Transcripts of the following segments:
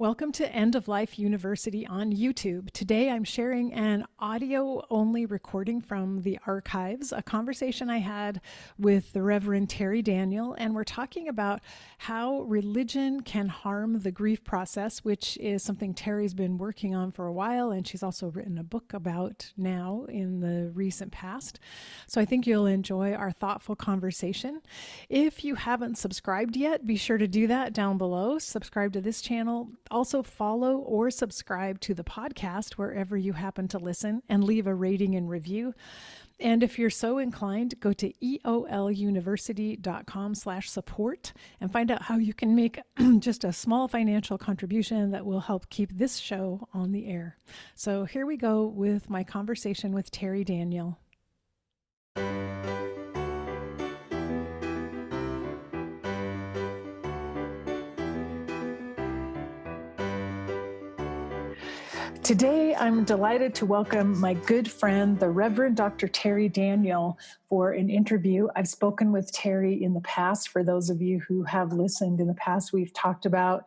Welcome to End of Life University on YouTube. Today I'm sharing an audio-only recording from the archives, a conversation I had with the Reverend Terri Daniel, and we're talking about how religion can harm the grief process, which is something Terri's been working on for a while, and she's also written a book about now in the recent past. So I think you'll enjoy our thoughtful conversation. If you haven't subscribed yet, be sure to do that down below. Subscribe to this channel. Also follow or subscribe to the podcast wherever you happen to listen and leave a rating and review. And if you're so inclined, go to eoluniversity.com/support and find out how you can make just a small financial contribution that will help keep this show on the air. So here we go with my conversation with Terri Daniel. Today, I'm delighted to welcome my good friend, the Reverend Dr. Terri Daniel, for an interview. I've spoken with Terri in the past. For those of you who have listened in the past, we've talked about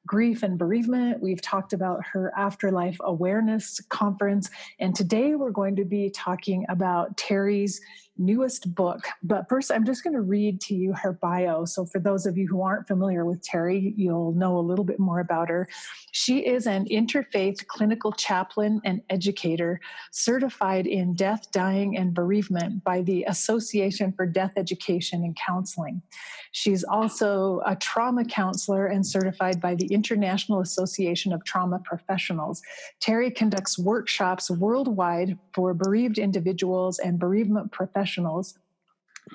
grief and bereavement. We've talked about her Afterlife Awareness Conference. And today we're going to be talking about Terri's newest book. But first, I'm just going to read to you her bio. So for those of you who aren't familiar with Terri, you'll know a little bit more about her. She is an interfaith clinical chaplain and educator, certified in death, dying, and bereavement by the Association for Death Education and Counseling. She's also a trauma counselor and certified by the International Association of Trauma Professionals. Terri conducts workshops worldwide for bereaved individuals and bereavement professionals,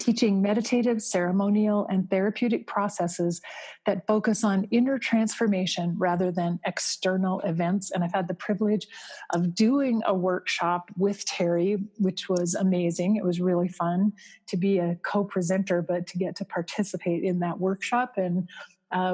teaching meditative, ceremonial, and therapeutic processes that focus on inner transformation rather than external events. And I've had the privilege of doing a workshop with Terri, which was amazing. It was really fun to be a co-presenter, but to get to participate in that workshop. And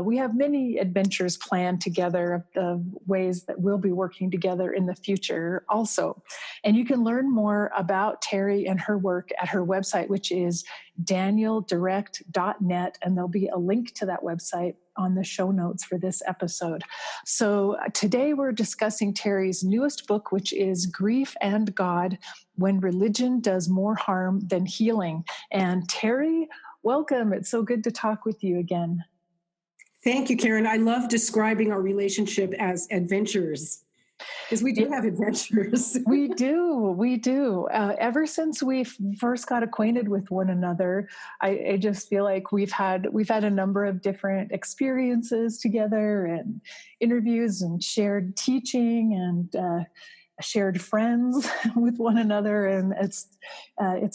we have many adventures planned together of ways that we'll be working together in the future also. And you can learn more about Terri and her work at her website, which is danieldirect.net. And there'll be a link to that website on the show notes for this episode. So today we're discussing Terri's newest book, which is Grief and God: When Religion Does More Harm Than Healing. And Terri, welcome. It's so good to talk with you again. Thank you, Karen. I love describing our relationship as adventures, because we do have adventures. We do. Ever since we first got acquainted with one another, I just feel like we've had a number of different experiences together, and interviews, and shared teaching, and shared friends with one another, and it's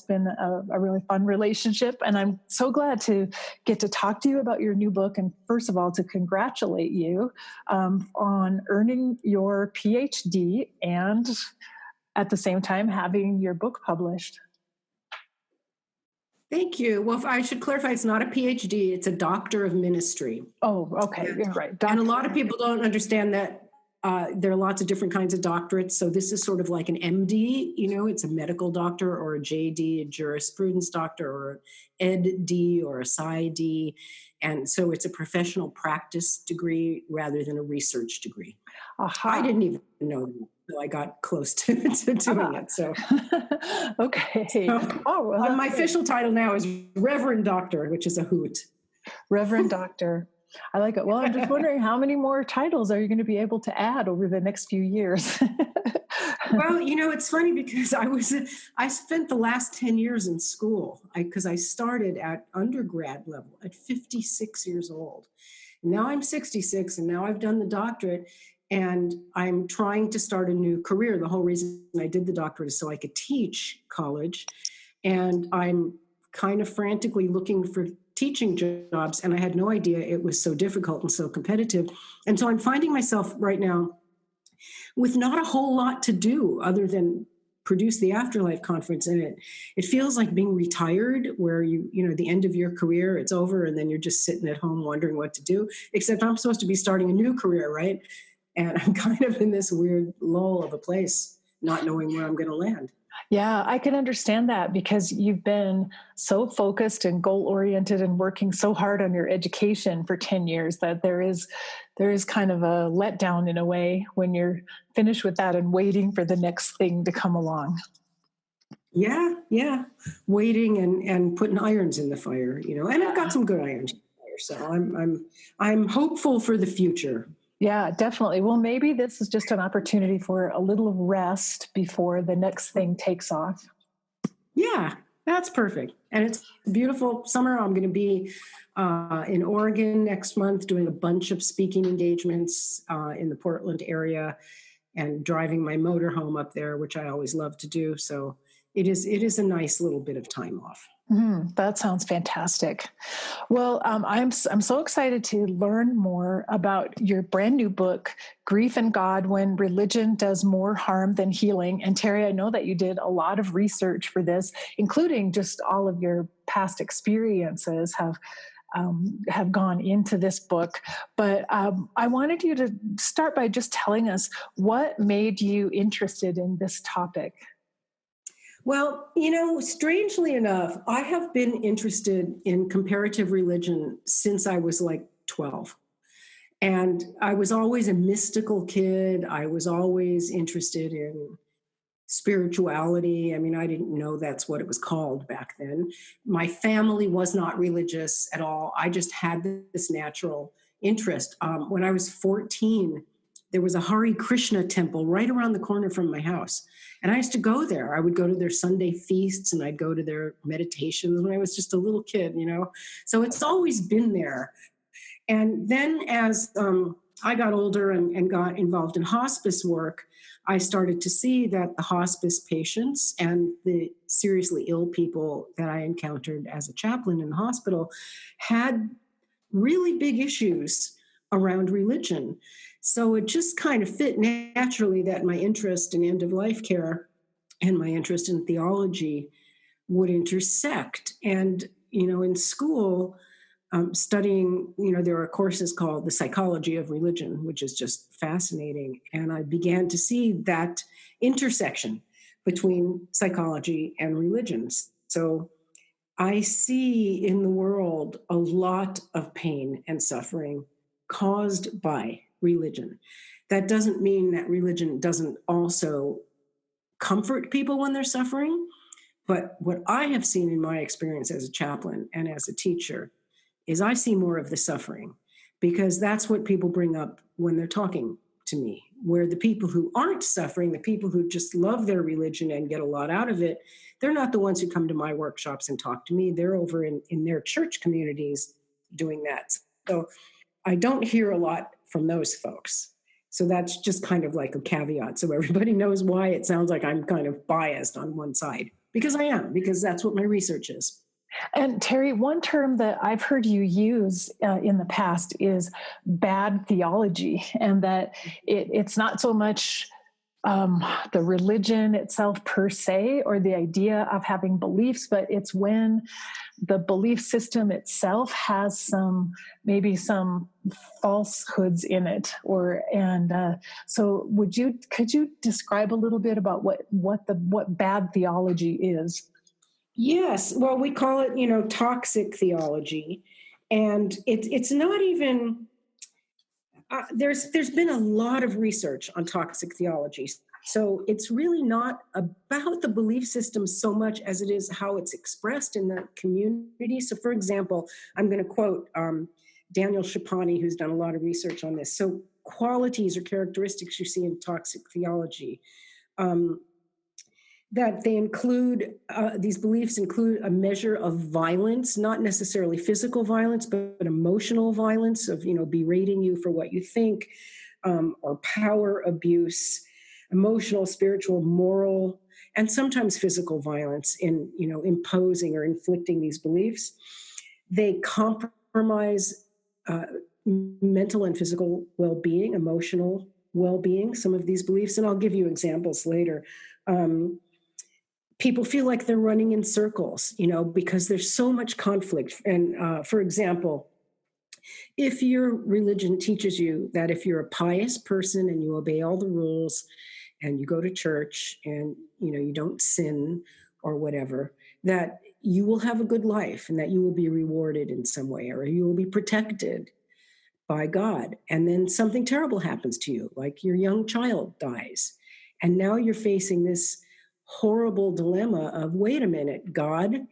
been a really fun relationship. And I'm so glad to get to talk to you about your new book, and first of all, to congratulate you on earning your PhD and at the same time having your book published. Thank you. Well, I should clarify, it's not a PhD, it's a Doctor of Ministry. Oh, okay. You're right. And a lot of people don't understand that there are lots of different kinds of doctorates. So this is sort of like an MD, it's a medical doctor, or a JD, a jurisprudence doctor, or EdD, or a PsyD. And so it's a professional practice degree rather than a research degree. Aha. I didn't even know that until I got close to doing it. So okay. So, my official title now is Reverend Doctor, which is a hoot. Reverend Doctor. I like it. Well, I'm just wondering, how many more titles are you going to be able to add over the next few years? Well, it's funny because I spent the last 10 years in school because I started at undergrad level at 56 years old. Now I'm 66, and now I've done the doctorate, and I'm trying to start a new career. The whole reason I did the doctorate is so I could teach college, and I'm kind of frantically looking for teaching jobs, and I had no idea it was so difficult and so competitive. And so I'm finding myself right now with not a whole lot to do other than produce the Afterlife Conference. And it feels like being retired, where the end of your career, it's over, and then you're just sitting at home wondering what to do, except I'm supposed to be starting a new career, right? And I'm kind of in this weird lull of a place, not knowing where I'm going to land. Yeah, I can understand that because you've been so focused and goal oriented and working so hard on your education for 10 years that there is kind of a letdown in a way when you're finished with that and waiting for the next thing to come along. Yeah, yeah. Waiting and putting irons in the fire, and I've got Yeah. some good irons in the fire. So I'm hopeful for the future. Yeah, definitely. Well, maybe this is just an opportunity for a little rest before the next thing takes off. Yeah, that's perfect. And it's a beautiful summer. I'm going to be in Oregon next month doing a bunch of speaking engagements in the Portland area and driving my motorhome up there, which I always love to do. So it is a nice little bit of time off. That sounds fantastic. Well, I'm so excited to learn more about your brand new book, Grief and God: When Religion Does More Harm Than Healing. And Terri, I know that you did a lot of research for this, including just all of your past experiences have gone into this book. But I wanted you to start by just telling us what made you interested in this topic. Well, strangely enough, I have been interested in comparative religion since I was like 12. And I was always a mystical kid. I was always interested in spirituality. I mean, I didn't know that's what it was called back then. My family was not religious at all. I just had this natural interest. When I was 14, there was a Hare Krishna temple right around the corner from my house. And I used to go there. I would go to their Sunday feasts and I'd go to their meditations when I was just a little kid. So it's always been there. And then as I got older and got involved in hospice work, I started to see that the hospice patients and the seriously ill people that I encountered as a chaplain in the hospital had really big issues around religion. So it just kind of fit naturally that my interest in end of life care and my interest in theology would intersect. And, in school, studying, there are courses called the psychology of religion, which is just fascinating. And I began to see that intersection between psychology and religions. So I see in the world a lot of pain and suffering caused by religion. That doesn't mean that religion doesn't also comfort people when they're suffering. But what I have seen in my experience as a chaplain and as a teacher is I see more of the suffering because that's what people bring up when they're talking to me, where the people who aren't suffering, the people who just love their religion and get a lot out of it, they're not the ones who come to my workshops and talk to me. They're over in their church communities doing that. So I don't hear a lot from those folks. So that's just kind of like a caveat. So everybody knows why it sounds like I'm kind of biased on one side, because I am, because that's what my research is. And Terri, one term that I've heard you use in the past is bad theology, and that it's not so much the religion itself per se or the idea of having beliefs, but it's when the belief system itself has maybe some falsehoods in it. So could you describe a little bit about what bad theology is? Yes. Well, we call it, toxic theology. And it's not even, there's been a lot of research on toxic theology. So it's really not about the belief system so much as it is how it's expressed in the community. So for example, I'm going to quote Daniel Schipani, who's done a lot of research on this. So qualities or characteristics you see in toxic theology, that they include, these beliefs include a measure of violence, not necessarily physical violence, but emotional violence of, berating you for what you think, or power abuse, emotional, spiritual, moral, and sometimes physical violence in, imposing or inflicting these beliefs. They compromise mental and physical well-being, emotional well-being, some of these beliefs, and I'll give you examples later. People feel like they're running in circles, because there's so much conflict. And for example, if your religion teaches you that if you're a pious person and you obey all the rules, and you go to church and, you don't sin or whatever, that you will have a good life and that you will be rewarded in some way, or you will be protected by God. And then something terrible happens to you, like your young child dies. And now you're facing this horrible dilemma of, wait a minute, God,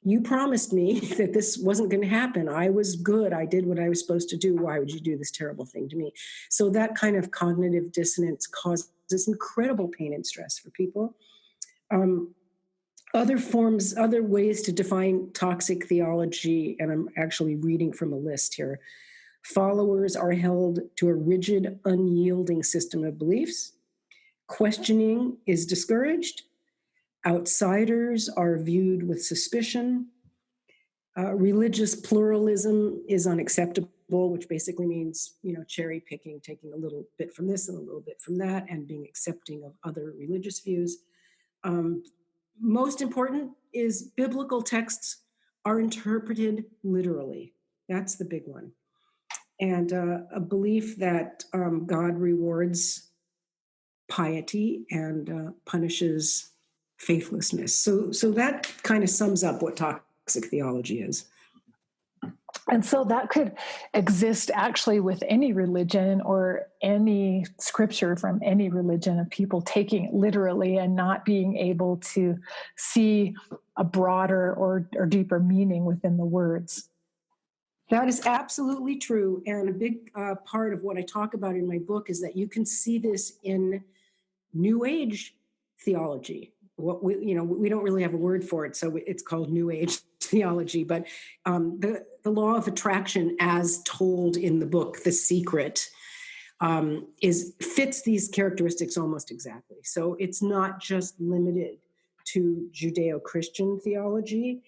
you promised me that this wasn't going to happen. I was good. I did what I was supposed to do. Why would you do this terrible thing to me? So that kind of cognitive dissonance causes incredible pain and stress for people. Other ways to define toxic theology, and I'm actually reading from a list here. Followers are held to a rigid, unyielding system of beliefs. Questioning is discouraged. Outsiders are viewed with suspicion. Religious pluralism is unacceptable, which basically means, cherry picking, taking a little bit from this and a little bit from that, and being accepting of other religious views. Most important is biblical texts are interpreted literally. That's the big one. And a belief that God rewards piety and punishes faithlessness. So that kind of sums up what toxic theology is. And so that could exist actually with any religion or any scripture from any religion, of people taking it literally and not being able to see a broader or deeper meaning within the words. That is absolutely true. And a big part of what I talk about in my book is that you can see this in New Age theology. We don't really have a word for it, so it's called New Age theology. But the law of attraction, as told in the book The Secret, fits these characteristics almost exactly. So it's not just limited to Judeo-Christian theology.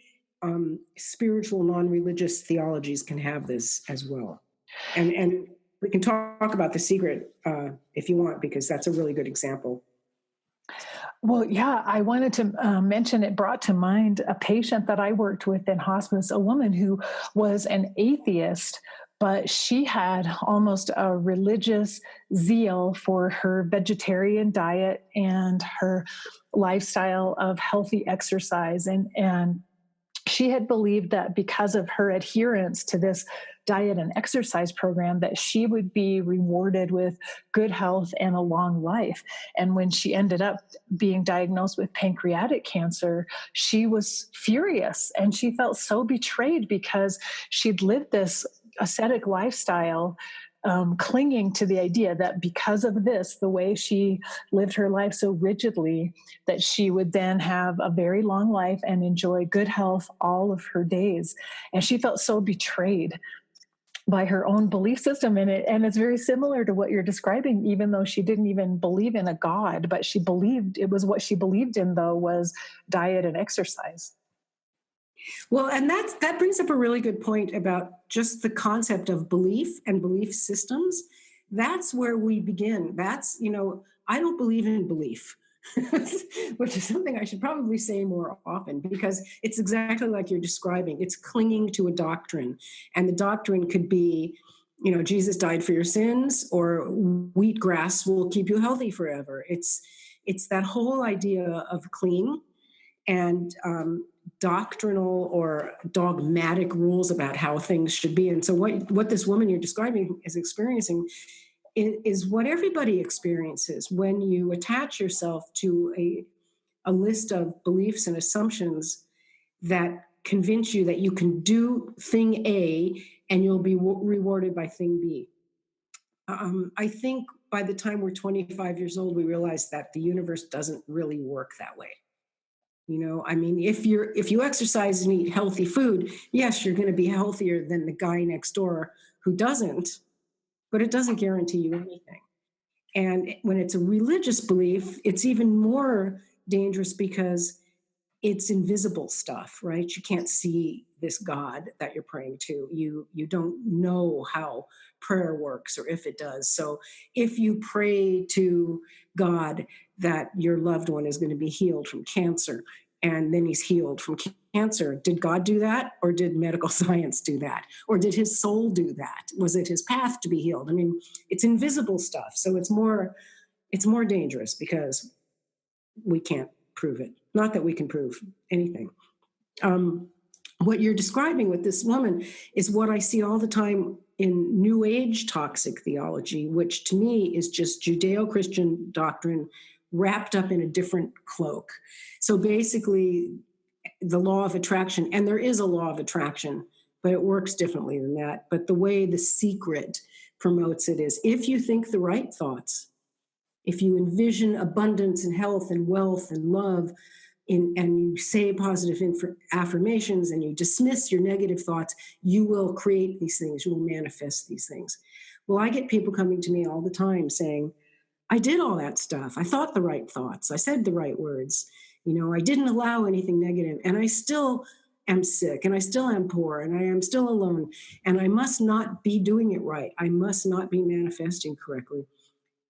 Spiritual, non-religious theologies can have this as well. And we can talk about The Secret if you want, because that's a really good example. Well, yeah, I wanted to mention, it brought to mind a patient that I worked with in hospice, a woman who was an atheist, but she had almost a religious zeal for her vegetarian diet and her lifestyle of healthy exercise. And she had believed that because of her adherence to this diet and exercise program, that she would be rewarded with good health and a long life. And when she ended up being diagnosed with pancreatic cancer, she was furious and she felt so betrayed because she'd lived this ascetic lifestyle, clinging to the idea that because of this, the way she lived her life so rigidly, that she would then have a very long life and enjoy good health all of her days. And she felt so betrayed by her own belief system in it. And it's very similar to what you're describing, even though she didn't even believe in a God, but she believed it was what she believed in, though, was diet and exercise. Well, and that brings up a really good point about just the concept of belief and belief systems. That's where we begin. That's, I don't believe in belief, which is something I should probably say more often, because it's exactly like you're describing. It's clinging to a doctrine. And the doctrine could be, Jesus died for your sins, or wheatgrass will keep you healthy forever. It's that whole idea of clinging and doctrinal or dogmatic rules about how things should be. And so what this woman you're describing is experiencing is what everybody experiences when you attach yourself to a list of beliefs and assumptions that convince you that you can do thing A and you'll be rewarded by thing B. I think by the time we're 25 years old, we realize that the universe doesn't really work that way. If you exercise and eat healthy food, yes, you're going to be healthier than the guy next door who doesn't, but it doesn't guarantee you anything. And when it's a religious belief, it's even more dangerous because it's invisible stuff, right? You can't see this God that you're praying to. You don't know how prayer works or if it does. So if you pray to God that your loved one is going to be healed from cancer, and then he's healed from cancer, did God do that? Or did medical science do that? Or did his soul do that? Was it his path to be healed? It's invisible stuff. So it's more it's more dangerous because we can't prove it. Not that we can prove anything. What you're describing with this woman is what I see all the time in New Age toxic theology, which to me is just Judeo-Christian doctrine wrapped up in a different cloak. So basically, the law of attraction, and there is a law of attraction, but it works differently than that. But the way The Secret promotes it is, if you think the right thoughts, if you envision abundance and health and wealth and love, and you say positive affirmations and you dismiss your negative thoughts, you will create these things, you will manifest these things. Well, I get people coming to me all the time saying, I did all that stuff. I thought the right thoughts. I said the right words. I didn't allow anything negative, and I still am sick, and I still am poor, and I am still alone, and I must not be doing it right. I must not be manifesting correctly.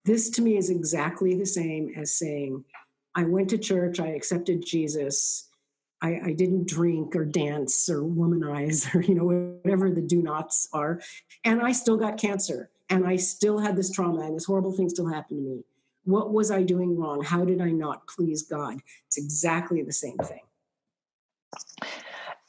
This to me is exactly the same as saying, I went to church, I accepted Jesus, I didn't drink or dance or womanize or, whatever the do-nots are, and I still got cancer, and I still had this trauma, and this horrible thing still happened to me. What was I doing wrong? How did I not please God? It's exactly the same thing.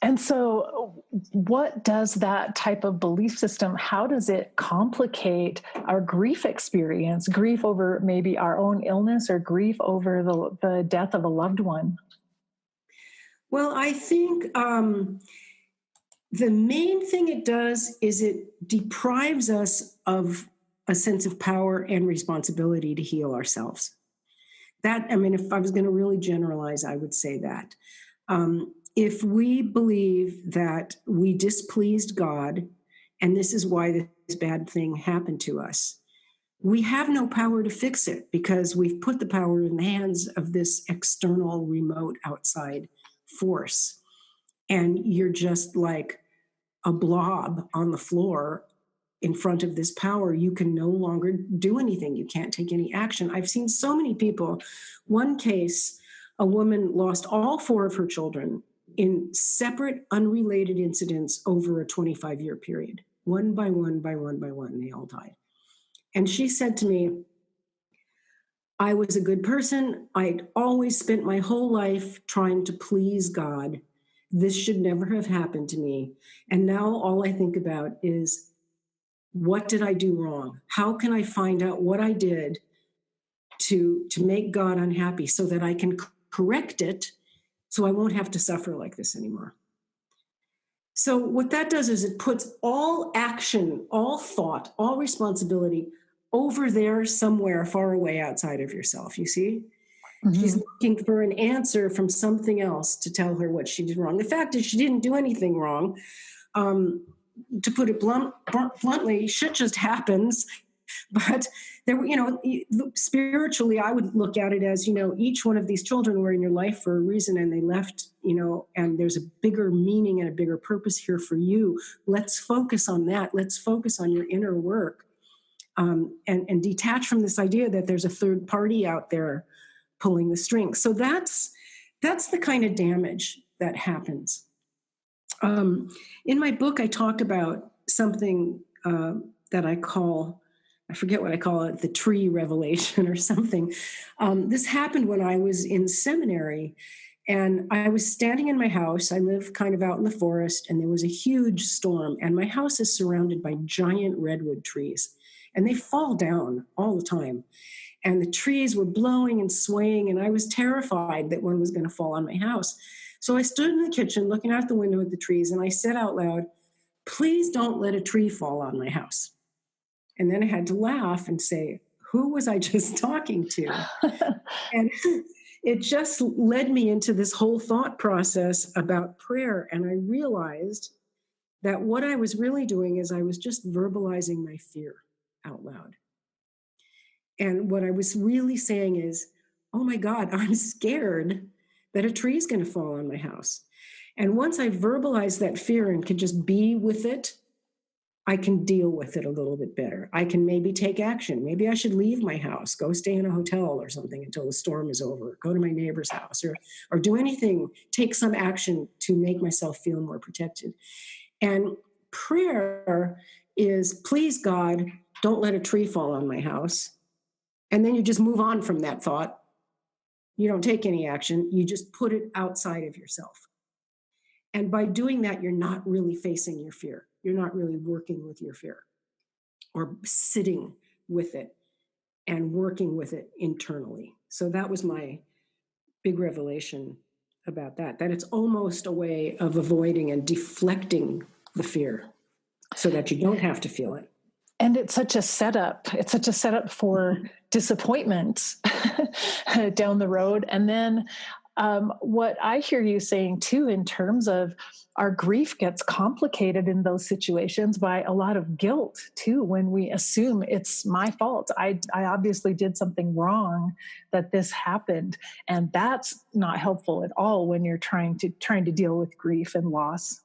And so what does that type of belief system, how does it complicate our grief experience, grief over maybe our own illness or grief over the death of a loved one? Well, I think the main thing it does is it deprives us of a sense of power and responsibility to heal ourselves. If I was going to really generalize, I would say that. If we believe that we displeased God, and this is why this bad thing happened to us, we have no power to fix it because we've put the power in the hands of this external, remote, outside force. And you're just like a blob on the floor in front of this power. You can no longer do anything. You can't take any action. I've seen so many people. One case, a woman lost all 4 of her children in separate, unrelated incidents over a 25-year period. One by one, by one, by one, they all died. And she said to me, I was a good person. I'd always spent my whole life trying to please God. This should never have happened to me. And now all I think about is, what did I do wrong? How can I find out what I did to make God unhappy so that I can correct it so I won't have to suffer like this anymore? So what that does is it puts all action, all thought, all responsibility over there somewhere far away outside of yourself, you see? Mm-hmm. She's looking for an answer from something else to tell her what she did wrong. The fact is she didn't do anything wrong. To put it bluntly, shit just happens. But there, spiritually, I would look at it as, each one of these children were in your life for a reason, and they left, and there's a bigger meaning and a bigger purpose here for you. Let's focus on that. Let's focus on your inner work, and detach from this idea that there's a third party out there pulling the strings. So that's the kind of damage that happens. In my book, I talk about something that I call, I forget what I call it, the tree revelation or something. This happened when I was in seminary, and I was standing in my house. I live kind of out in the forest, and there was a huge storm, and my house is surrounded by giant redwood trees, and they fall down all the time. And the trees were blowing and swaying, and I was terrified that one was going to fall on my house. So I stood in the kitchen looking out the window at the trees, and I said out loud, please don't let a tree fall on my house. And then I had to laugh and say, who was I just talking to? And it just led me into this whole thought process about prayer. And I realized that what I was really doing is I was just verbalizing my fear out loud. And what I was really saying is, oh my God, I'm scared that a tree is going to fall on my house. And once I verbalize that fear and can just be with it, I can deal with it a little bit better. I can maybe take action. Maybe I should leave my house, go stay in a hotel or something until the storm is over, go to my neighbor's house, or do anything, take some action to make myself feel more protected. And prayer is, please God, don't let a tree fall on my house. And then you just move on from that thought. You don't take any action. You just put it outside of yourself. And by doing that, you're not really facing your fear. You're not really working with your fear or sitting with it and working with it internally. So that was my big revelation about that it's almost a way of avoiding and deflecting the fear so that you don't have to feel it. And it's such a setup. It's such a setup for disappointment down the road. And then what I hear you saying too, in terms of our grief gets complicated in those situations by a lot of guilt too, when we assume it's my fault. I obviously did something wrong that this happened. And that's not helpful at all when you're trying to deal with grief and loss.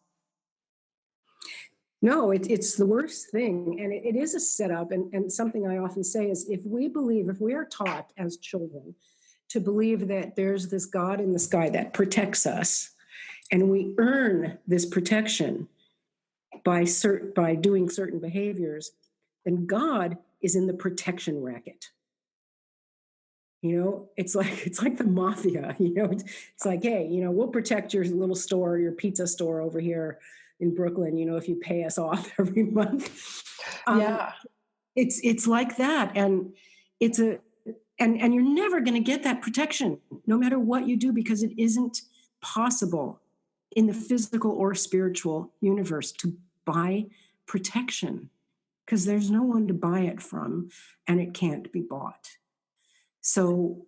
No, it's the worst thing. And it is a setup. And something I often say is if we are taught as children to believe that there's this God in the sky that protects us, and we earn this protection by doing certain behaviors, then God is in the protection racket. It's like the mafia. It's like, hey, we'll protect your little store, your pizza store over here in Brooklyn, if you pay us off every month. Yeah. It's like that. And and you're never going to get that protection no matter what you do, because it isn't possible in the physical or spiritual universe to buy protection, because there's no one to buy it from and it can't be bought. So,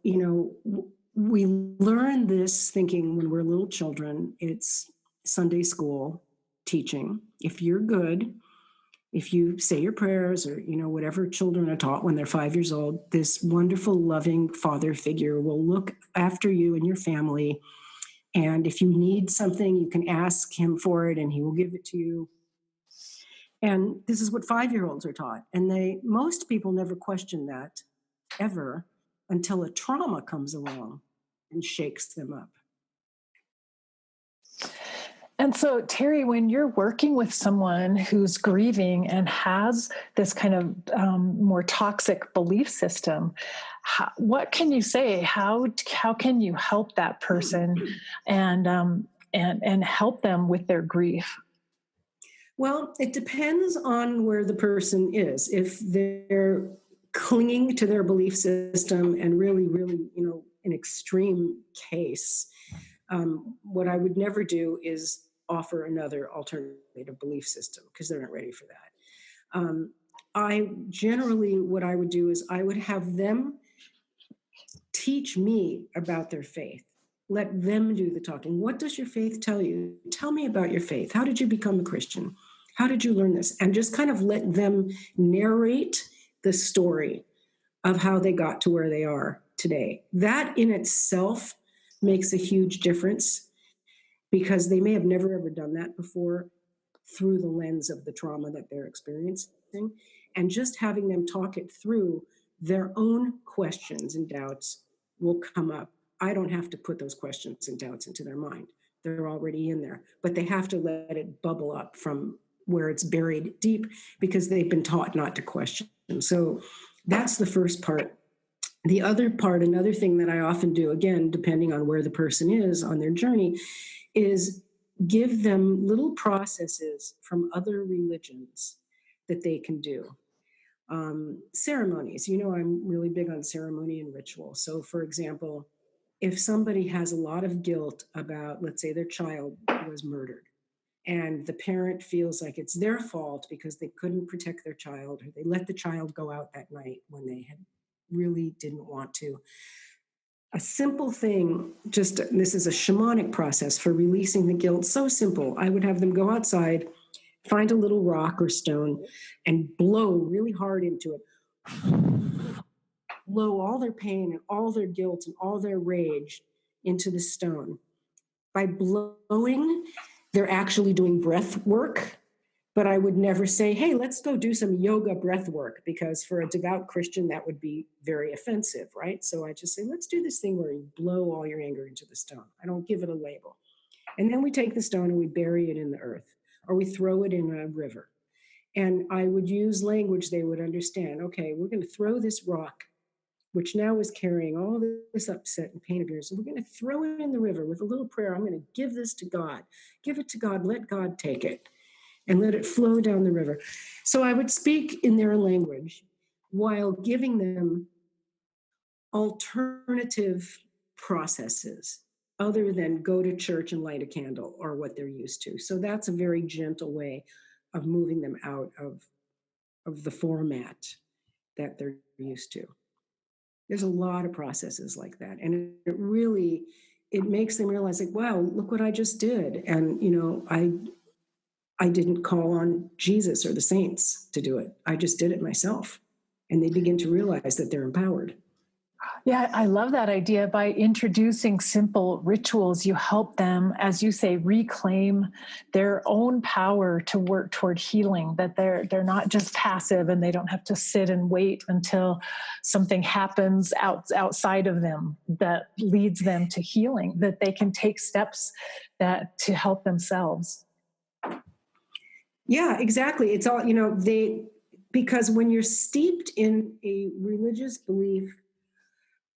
we learn this thinking when we're little children. It's Sunday school teaching. If you're good, if you say your prayers, or, whatever children are taught when they're 5 years old, this wonderful, loving father figure will look after you and your family. And if you need something, you can ask him for it and he will give it to you. And this is what 5-year-olds are taught. And most people never question that ever until a trauma comes along and shakes them up. And so, Terri, when you're working with someone who's grieving and has this kind of more toxic belief system, what can you say? How can you help that person and help them with their grief? Well, it depends on where the person is. If they're clinging to their belief system and really, really, an extreme case, what I would never do is offer another alternative belief system, because they're not ready for that. What I would do is I would have them teach me about their faith. Let them do the talking. What does your faith tell you? Tell me about your faith. How did you become a Christian? How did you learn this? And just kind of let them narrate the story of how they got to where they are today. That in itself makes a huge difference, because they may have never ever done that before through the lens of the trauma that they're experiencing. And just having them talk it through, their own questions and doubts will come up. I don't have to put those questions and doubts into their mind. They're already in there, but they have to let it bubble up from where it's buried deep, because they've been taught not to question. So that's the first part. The other part, another thing that I often do, again, depending on where the person is on their journey, is give them little processes from other religions that they can do. Ceremonies, I'm really big on ceremony and ritual. So, for example, if somebody has a lot of guilt about, let's say, their child was murdered, and the parent feels like it's their fault because they couldn't protect their child, or they let the child go out that night when they really didn't want to. A simple thing, this is a shamanic process for releasing the guilt. So simple. I would have them go outside, find a little rock or stone, and blow really hard into it. Blow all their pain and all their guilt and all their rage into the stone. By blowing, they're actually doing breath work. But I would never say, hey, let's go do some yoga breath work, because for a devout Christian, that would be very offensive, right? So I just say, let's do this thing where you blow all your anger into the stone. I don't give it a label. And then we take the stone and we bury it in the earth, or we throw it in a river. And I would use language they would understand. Okay, we're going to throw this rock which now is carrying all this upset and pain of yours, and we're going to throw it in the river with a little prayer. I'm going to give this to God. Give it to God. Let God take it and let it flow down the river. So I would speak in their language while giving them alternative processes other than go to church and light a candle or what they're used to. So that's a very gentle way of moving them out of the format that they're used to. There's a lot of processes like that. And it really, it makes them realize, like, wow, look what I just did. And, I didn't call on Jesus or the saints to do it. I just did it myself. And they begin to realize that they're empowered. Yeah, I love that idea. By introducing simple rituals, you help them, as you say, reclaim their own power to work toward healing, that they're not just passive and they don't have to sit and wait until something happens outside of them that leads them to healing, that they can take steps that to help themselves. Yeah, exactly. It's all, because when you're steeped in a religious belief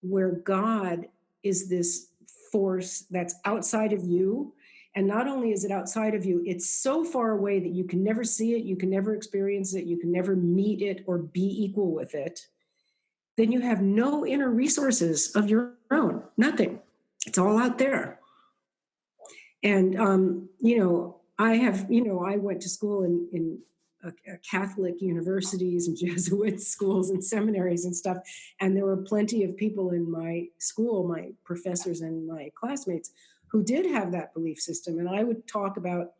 where God is this force that's outside of you, and not only is it outside of you, it's so far away that you can never see it, you can never experience it, you can never meet it or be equal with it, then you have no inner resources of your own, nothing. It's all out there. And, I went to school in Catholic universities and Jesuit schools and seminaries and stuff. And there were plenty of people in my school, my professors and my classmates, who did have that belief system. And I would talk about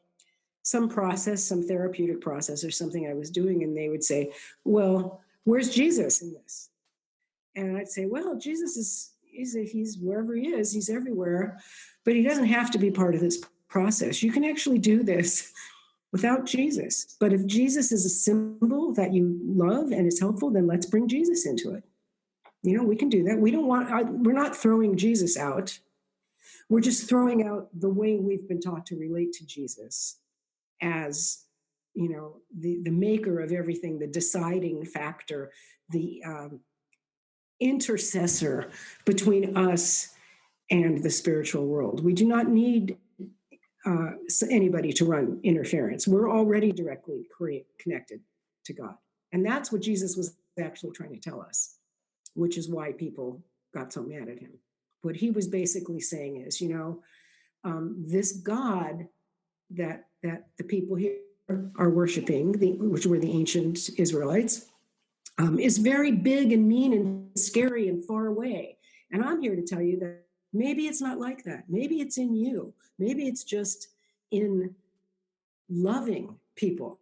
some process, some therapeutic process or something I was doing. And they would say, well, where's Jesus in this? And I'd say, well, Jesus he's wherever he is, he's everywhere, but he doesn't have to be part of this process. You can actually do this without Jesus. But if Jesus is a symbol that you love and is helpful, then let's bring Jesus into it. We can do that. We're not throwing Jesus out. We're just throwing out the way we've been taught to relate to Jesus as, the maker of everything, the deciding factor, the intercessor between us and the spiritual world. We do not need anybody to run interference. We're already directly connected to God. And that's what Jesus was actually trying to tell us, which is why people got so mad at him. What he was basically saying is, this God that the people here are worshiping, which were the ancient Israelites, is very big and mean and scary and far away. And I'm here to tell you that maybe it's not like that. Maybe it's in you. Maybe it's just in loving people.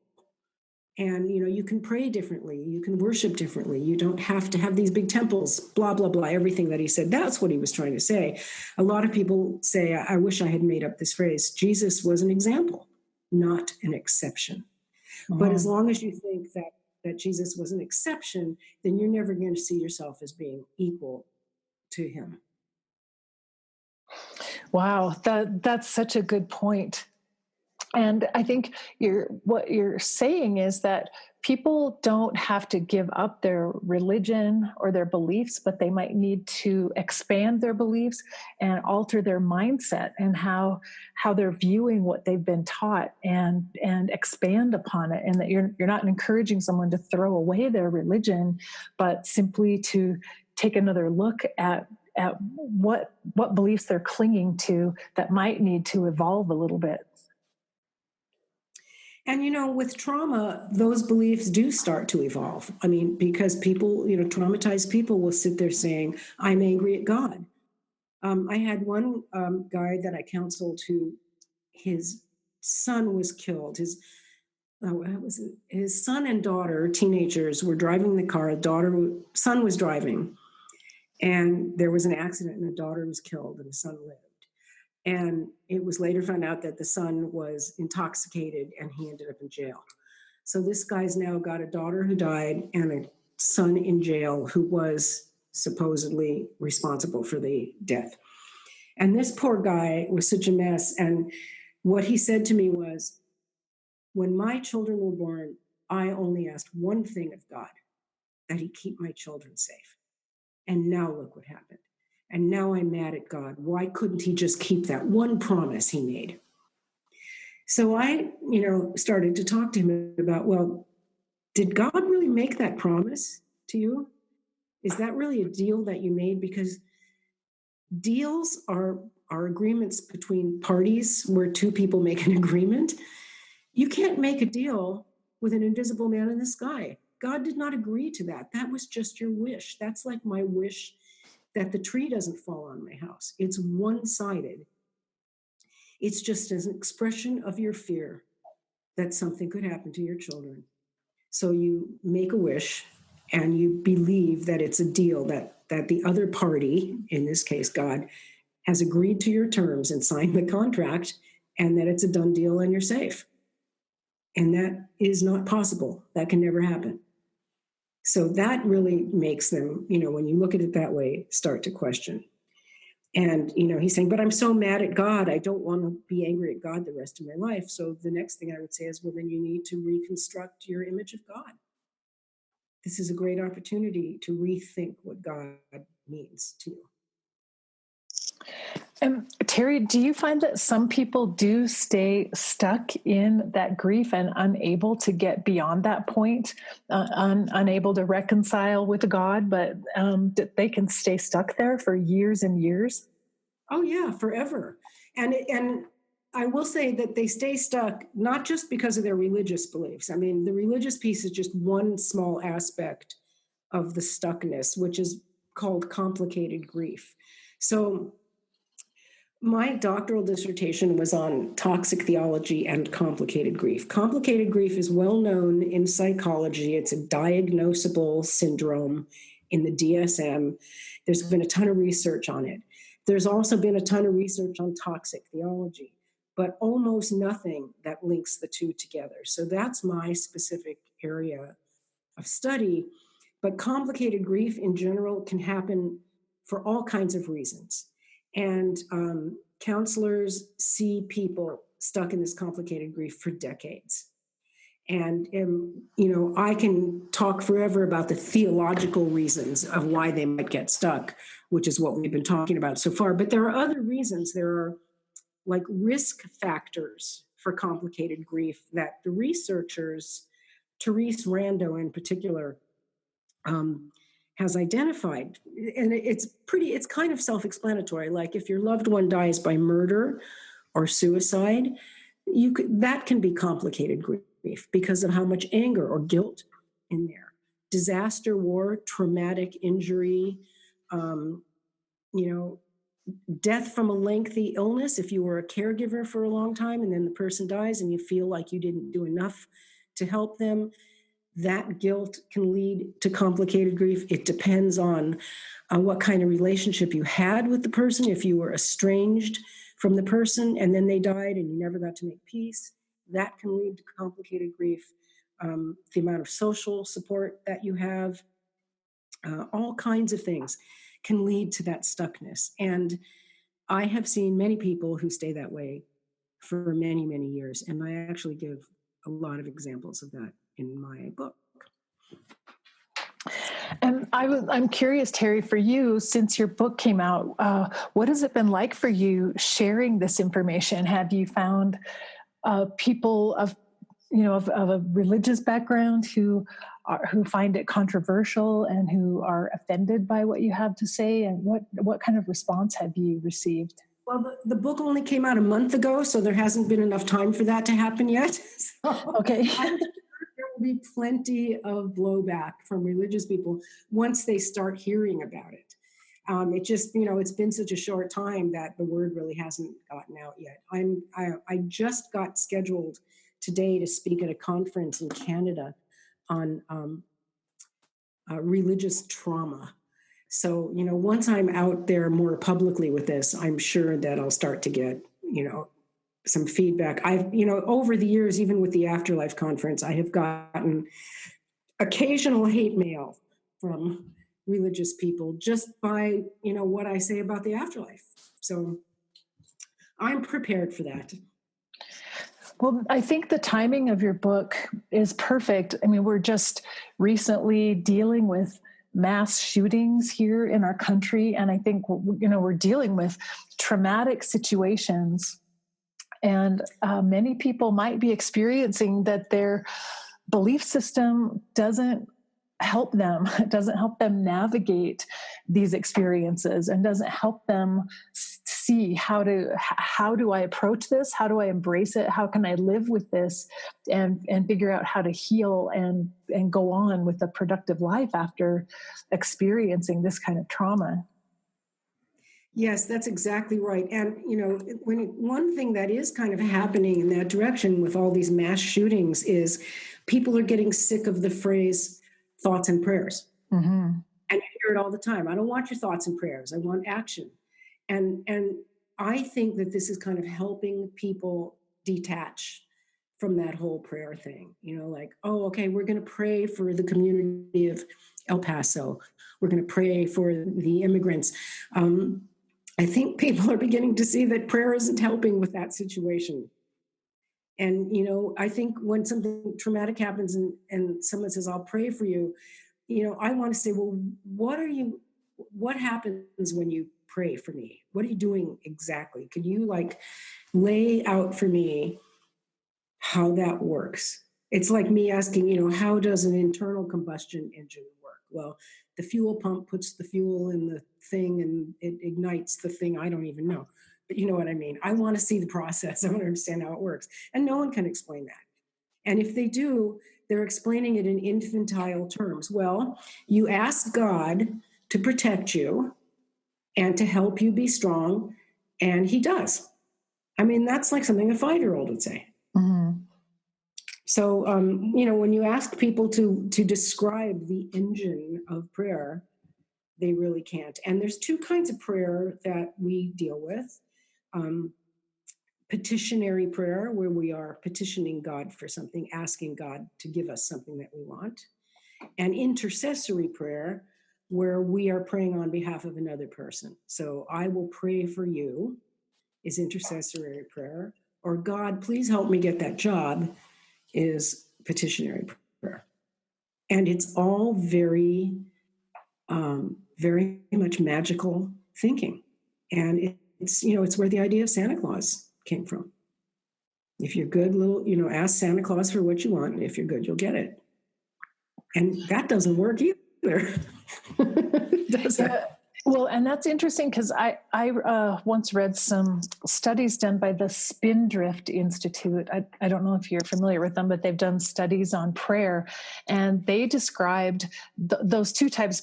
And, you can pray differently. You can worship differently. You don't have to have these big temples, blah, blah, blah, everything that he said. That's what he was trying to say. A lot of people say, I wish I had made up this phrase. Jesus was an example, not an exception. Mm-hmm. But as long as you think that Jesus was an exception, then you're never going to see yourself as being equal to him. Wow, that's such a good point. And I think what you're saying is that people don't have to give up their religion or their beliefs, but they might need to expand their beliefs and alter their mindset and how they're viewing what they've been taught and expand upon it. And that you're not encouraging someone to throw away their religion, but simply to take another look at what beliefs they're clinging to that might need to evolve a little bit. And, with trauma, those beliefs do start to evolve. I mean, because people, traumatized people will sit there saying, I'm angry at God. I had one guy that I counseled who his son was killed. His son and daughter, teenagers, were driving the car. Son was driving, and there was an accident, and the daughter was killed, and the son lived. And it was later found out that the son was intoxicated and he ended up in jail. So this guy's now got a daughter who died and a son in jail who was supposedly responsible for the death. And this poor guy was such a mess. And what he said to me was, when my children were born, I only asked one thing of God, that he keep my children safe. And now look what happened. And now I'm mad at God. Why couldn't he just keep that one promise he made? So I, started to talk to him about, well, did God really make that promise to you? Is that really a deal that you made? Because deals are agreements between parties where two people make an agreement. You can't make a deal with an invisible man in the sky. God did not agree to that. That was just your wish. That's like my wish that the tree doesn't fall on my house. It's one-sided. It's just an expression of your fear that something could happen to your children. So you make a wish and you believe that it's a deal, that the other party, in this case God, has agreed to your terms and signed the contract, and that it's a done deal and you're safe. And that is not possible. That can never happen. So that really makes them, when you look at it that way, start to question. And, he's saying, but I'm so mad at God. I don't want to be angry at God the rest of my life. So the next thing I would say is, well, then you need to reconstruct your image of God. This is a great opportunity to rethink what God means to you. And Terri, do you find that some people do stay stuck in that grief and unable to get beyond that point, unable to reconcile with God, but they can stay stuck there for years and years? Oh yeah, forever. And I will say that they stay stuck not just because of their religious beliefs. I mean, the religious piece is just one small aspect of the stuckness, which is called complicated grief. So my doctoral dissertation was on toxic theology and complicated grief. Complicated grief is well known in psychology. It's a diagnosable syndrome in the DSM. There's been a ton of research on it. There's also been a ton of research on toxic theology, but almost nothing that links the two together. So that's my specific area of study. But complicated grief in general can happen for all kinds of reasons. And counselors see people stuck in this complicated grief for decades. And, I can talk forever about the theological reasons of why they might get stuck, which is what we've been talking about so far. But there are other reasons. There are like risk factors for complicated grief that the researchers, Therese Rando in particular, has identified. And it's kind of self-explanatory. Like if your loved one dies by murder or suicide, that can be complicated grief because of how much anger or guilt in there. Disaster, war, traumatic injury, death from a lengthy illness. If you were a caregiver for a long time and then the person dies and you feel like you didn't do enough to help them, that guilt can lead to complicated grief. It depends on what kind of relationship you had with the person. If you were estranged from the person and then they died and you never got to make peace, that can lead to complicated grief. The amount of social support that you have, all kinds of things can lead to that stuckness. And I have seen many people who stay that way for many, many years. And I actually give a lot of examples of that in my book. And I'm curious, Terri, for you, since your book came out, what has it been like for you sharing this information? Have you found people of a religious background who find it controversial and who are offended by what you have to say? And what kind of response have you received? Well, the book only came out a month ago, so there hasn't been enough time for that to happen yet. So okay. I'm sure there will be plenty of blowback from religious people once they start hearing about it. It just, it's been such a short time that the word really hasn't gotten out yet. I just got scheduled today to speak at a conference in Canada on religious trauma. So, once I'm out there more publicly with this, I'm sure that I'll start to get, some feedback. I've, over the years, even with the Afterlife Conference, I have gotten occasional hate mail from religious people just by, what I say about the afterlife. So I'm prepared for that. Well, I think the timing of your book is perfect. I mean, we're just recently dealing with mass shootings here in our country. And I think, we're dealing with traumatic situations. And many people might be experiencing that their belief system doesn't help them. It doesn't help them navigate these experiences, and doesn't help them see how do I approach this? How do I embrace it? How can I live with this and figure out how to heal and go on with a productive life after experiencing this kind of trauma? Yes, that's exactly right. And, one thing that is kind of happening in that direction with all these mass shootings is people are getting sick of the phrase thoughts and prayers. Mm-hmm. And I hear it all the time. I don't want your thoughts and prayers. I want action. And I think that this is kind of helping people detach from that whole prayer thing. Like, oh, okay, we're going to pray for the community of El Paso. We're going to pray for the immigrants. I think people are beginning to see that prayer isn't helping with that situation. And, I think when something traumatic happens and someone says, I'll pray for you, I want to say, well, what happens when you pray for me? What are you doing exactly? Can you lay out for me how that works? It's like me asking, how does an internal combustion engine work? Well, the fuel pump puts the fuel in the thing and it ignites the thing. I don't even know. But you know what I mean? I want to see the process. I want to understand how it works. And no one can explain that. And if they do, they're explaining it in infantile terms. Well, you ask God to protect you and to help you be strong, and he does. I mean, that's like something a 5-year-old would say. Mm-hmm. So, when you ask people to describe the engine of prayer, they really can't. And there's two kinds of prayer that we deal with. Petitionary prayer, where we are petitioning God for something, asking God to give us something that we want. And intercessory prayer, where we are praying on behalf of another person. So I will pray for you is intercessory prayer, or God, please help me get that job is petitionary prayer. And it's all very, very much magical thinking. And it's where the idea of Santa Claus came from. If you're good, ask Santa Claus for what you want. And if you're good, you'll get it. And that doesn't work either. Does it? Well, and that's interesting because I once read some studies done by the Spindrift Institute. I don't know if you're familiar with them, but they've done studies on prayer, and they described those two types,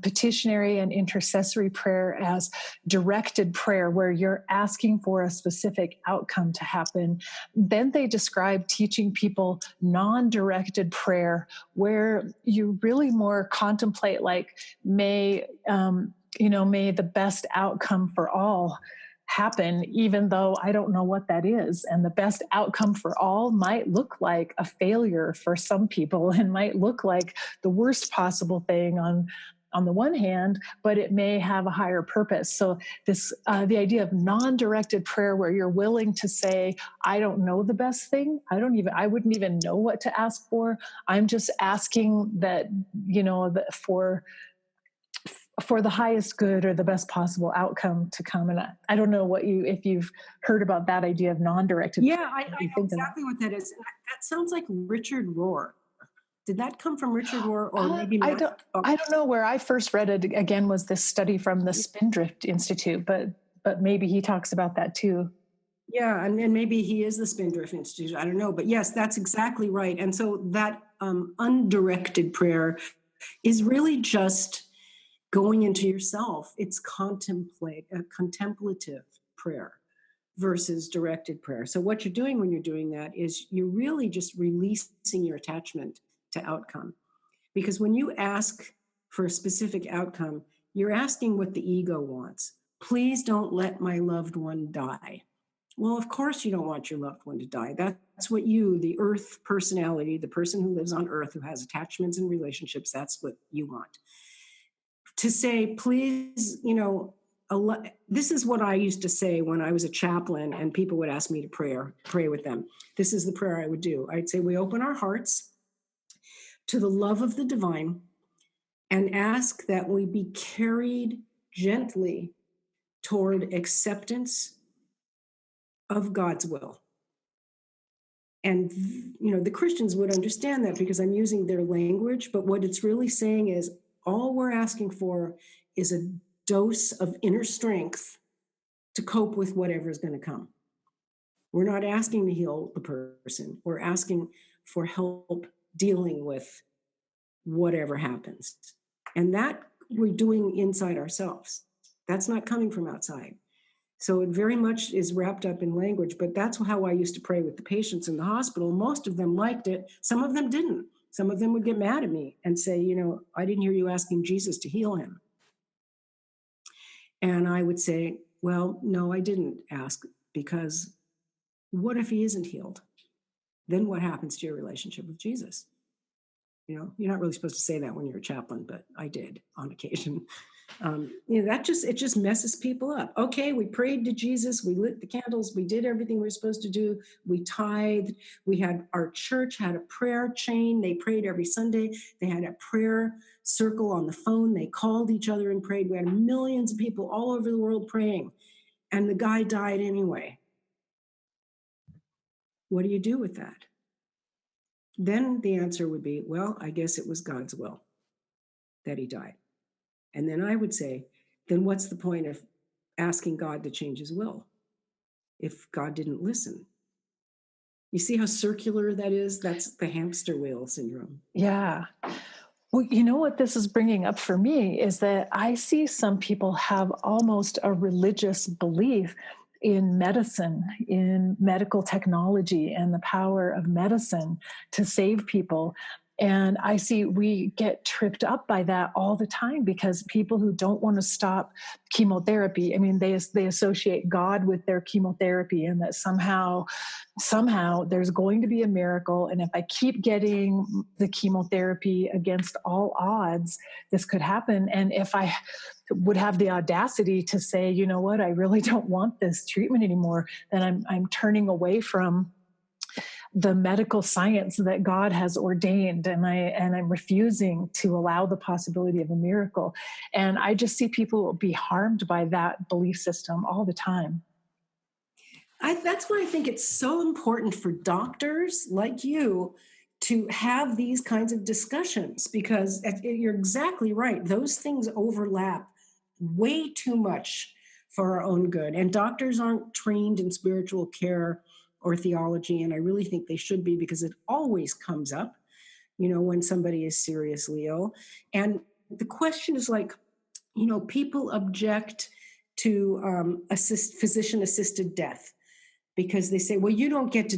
petitionary and intercessory prayer, as directed prayer, where you're asking for a specific outcome to happen. Then they described teaching people non-directed prayer, where you really more contemplate, may the best outcome for all happen, even though I don't know what that is. And the best outcome for all might look like a failure for some people, and might look like the worst possible thing on the one hand, but it may have a higher purpose. So this, the idea of non-directed prayer, where you're willing to say, I don't know the best thing. I wouldn't even know what to ask for. I'm just asking that, for the highest good or the best possible outcome to come. And I don't know if you've heard about that idea of non-directed. Yeah, I know exactly what that is. That sounds like Richard Rohr. Did that come from Richard Rohr, or maybe not? I don't know. Where I first read it again was this study from the Spindrift Institute, but maybe he talks about that too. Yeah, and maybe he is the Spindrift Institute. I don't know, but yes, that's exactly right. And so that undirected prayer is really just going into yourself. It's contemplative prayer versus directed prayer. So what you're doing when you're doing that is you're really just releasing your attachment to outcome. Because when you ask for a specific outcome, you're asking what the ego wants. Please don't let my loved one die. Well, of course you don't want your loved one to die. That's what you, the earth personality, the person who lives on earth, who has attachments and relationships, that's what you want. To say, please, this is what I used to say when I was a chaplain and people would ask me to pray with them. This is the prayer I would do. I'd say, we open our hearts to the love of the divine, and ask that we be carried gently toward acceptance of God's will. And, the Christians would understand that because I'm using their language, but what it's really saying is all we're asking for is a dose of inner strength to cope with whatever is going to come. We're not asking to heal the person. We're asking for help dealing with whatever happens. And that we're doing inside ourselves. That's not coming from outside. So it very much is wrapped up in language, but that's how I used to pray with the patients in the hospital. Most of them liked it. Some of them didn't. Some of them would get mad at me and say, I didn't hear you asking Jesus to heal him. And I would say, well, no, I didn't ask, because what if he isn't healed? Then what happens to your relationship with Jesus? You're not really supposed to say that when you're a chaplain, but I did on occasion. It just messes people up. Okay, we prayed to Jesus, we lit the candles, we did everything we were supposed to do, we tithed, our church had a prayer chain, they prayed every Sunday, they had a prayer circle on the phone, they called each other and prayed, we had millions of people all over the world praying, and the guy died anyway. What do you do with that? Then the answer would be, well, I guess it was God's will that he died. And then I would say, then what's the point of asking God to change his will if God didn't listen? You see how circular that is? That's the hamster wheel syndrome. Yeah. Well, you know what this is bringing up for me is that I see some people have almost a religious belief in medicine, in medical technology, and the power of medicine to save people. And I see we get tripped up by that all the time because people who don't want to stop chemotherapy, I mean, they associate God with their chemotherapy, and that somehow there's going to be a miracle. And if I keep getting the chemotherapy against all odds, this could happen. And if I would have the audacity to say, you know what, I really don't want this treatment anymore, then I'm turning away from the medical science that God has ordained, and I'm refusing to allow the possibility of a miracle. And I just see people be harmed by that belief system all the time. That's why I think it's so important for doctors like you to have these kinds of discussions, because you're exactly right. Those things overlap way too much for our own good. And doctors aren't trained in spiritual care or theology, and I really think they should be, because it always comes up, when somebody is seriously ill. And the question is like, people object to physician-assisted death, because they say, well, you don't get to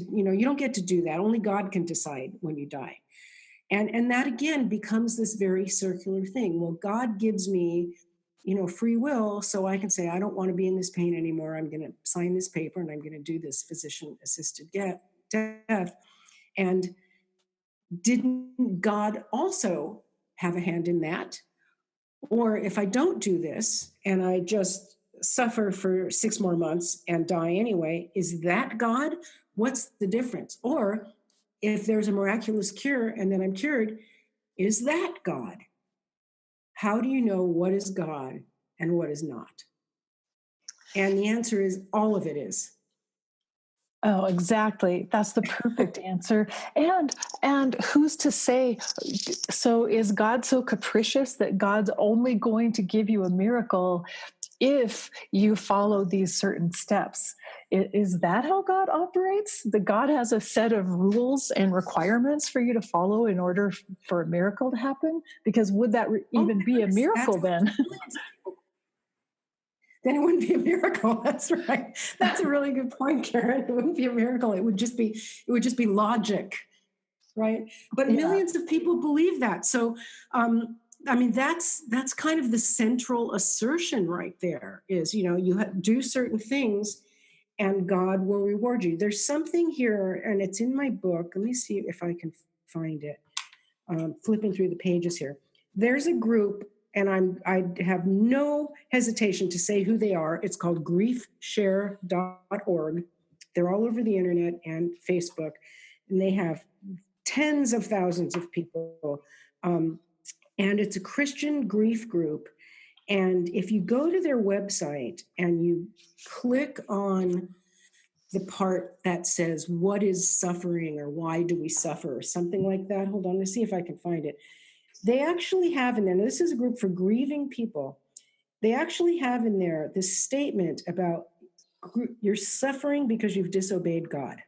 do that. Only God can decide when you die. And that again becomes this very circular thing. Well, God gives me, free will, so I can say, I don't want to be in this pain anymore. I'm going to sign this paper and I'm going to do this physician-assisted death. And didn't God also have a hand in that? Or if I don't do this and I just suffer for 6 more months and die anyway, is that God? What's the difference? Or if there's a miraculous cure and then I'm cured, is that God? How do you know what is God and what is not? And the answer is all of it is. Oh, exactly. That's the perfect answer. And who's to say, so is God so capricious that God's only going to give you a miracle if you follow these certain steps? Is that how God operates? That God has a set of rules and requirements for you to follow in order for a miracle to happen? Because would that even be a miracle then? Then it wouldn't be a miracle. That's right. That's a really good point, Karen. It wouldn't be a miracle. It would just be logic, right? But Yeah. millions of people believe that. So, that's kind of the central assertion right there. Is you do certain things, and God will reward you. There's something here, and it's in my book. Let me see if I can find it. Flipping through the pages here. There's a group. And I have no hesitation to say who they are. It's called griefshare.org. They're all over the internet and Facebook, and they have tens of thousands of people. And it's a Christian grief group. And if you go to their website and you click on the part that says, what is suffering, or why do we suffer, or something like that. Hold on, let's see if I can find it. They actually have in there, this is a group for grieving people. They actually have in there this statement about you're suffering because you've disobeyed God.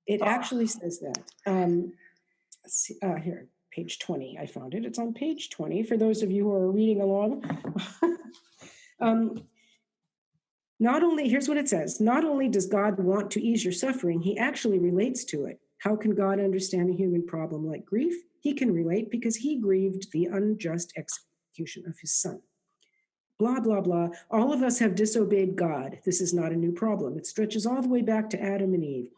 It actually says that. Let's see, here, page 20, I found it. It's on page 20 for those of you who are reading along. Here's what it says. Not only does God want to ease your suffering, he actually relates to it. How can God understand a human problem like grief? He can relate because he grieved the unjust execution of his son. Blah, blah, blah. All of us have disobeyed God. This is not a new problem. It stretches all the way back to Adam and Eve.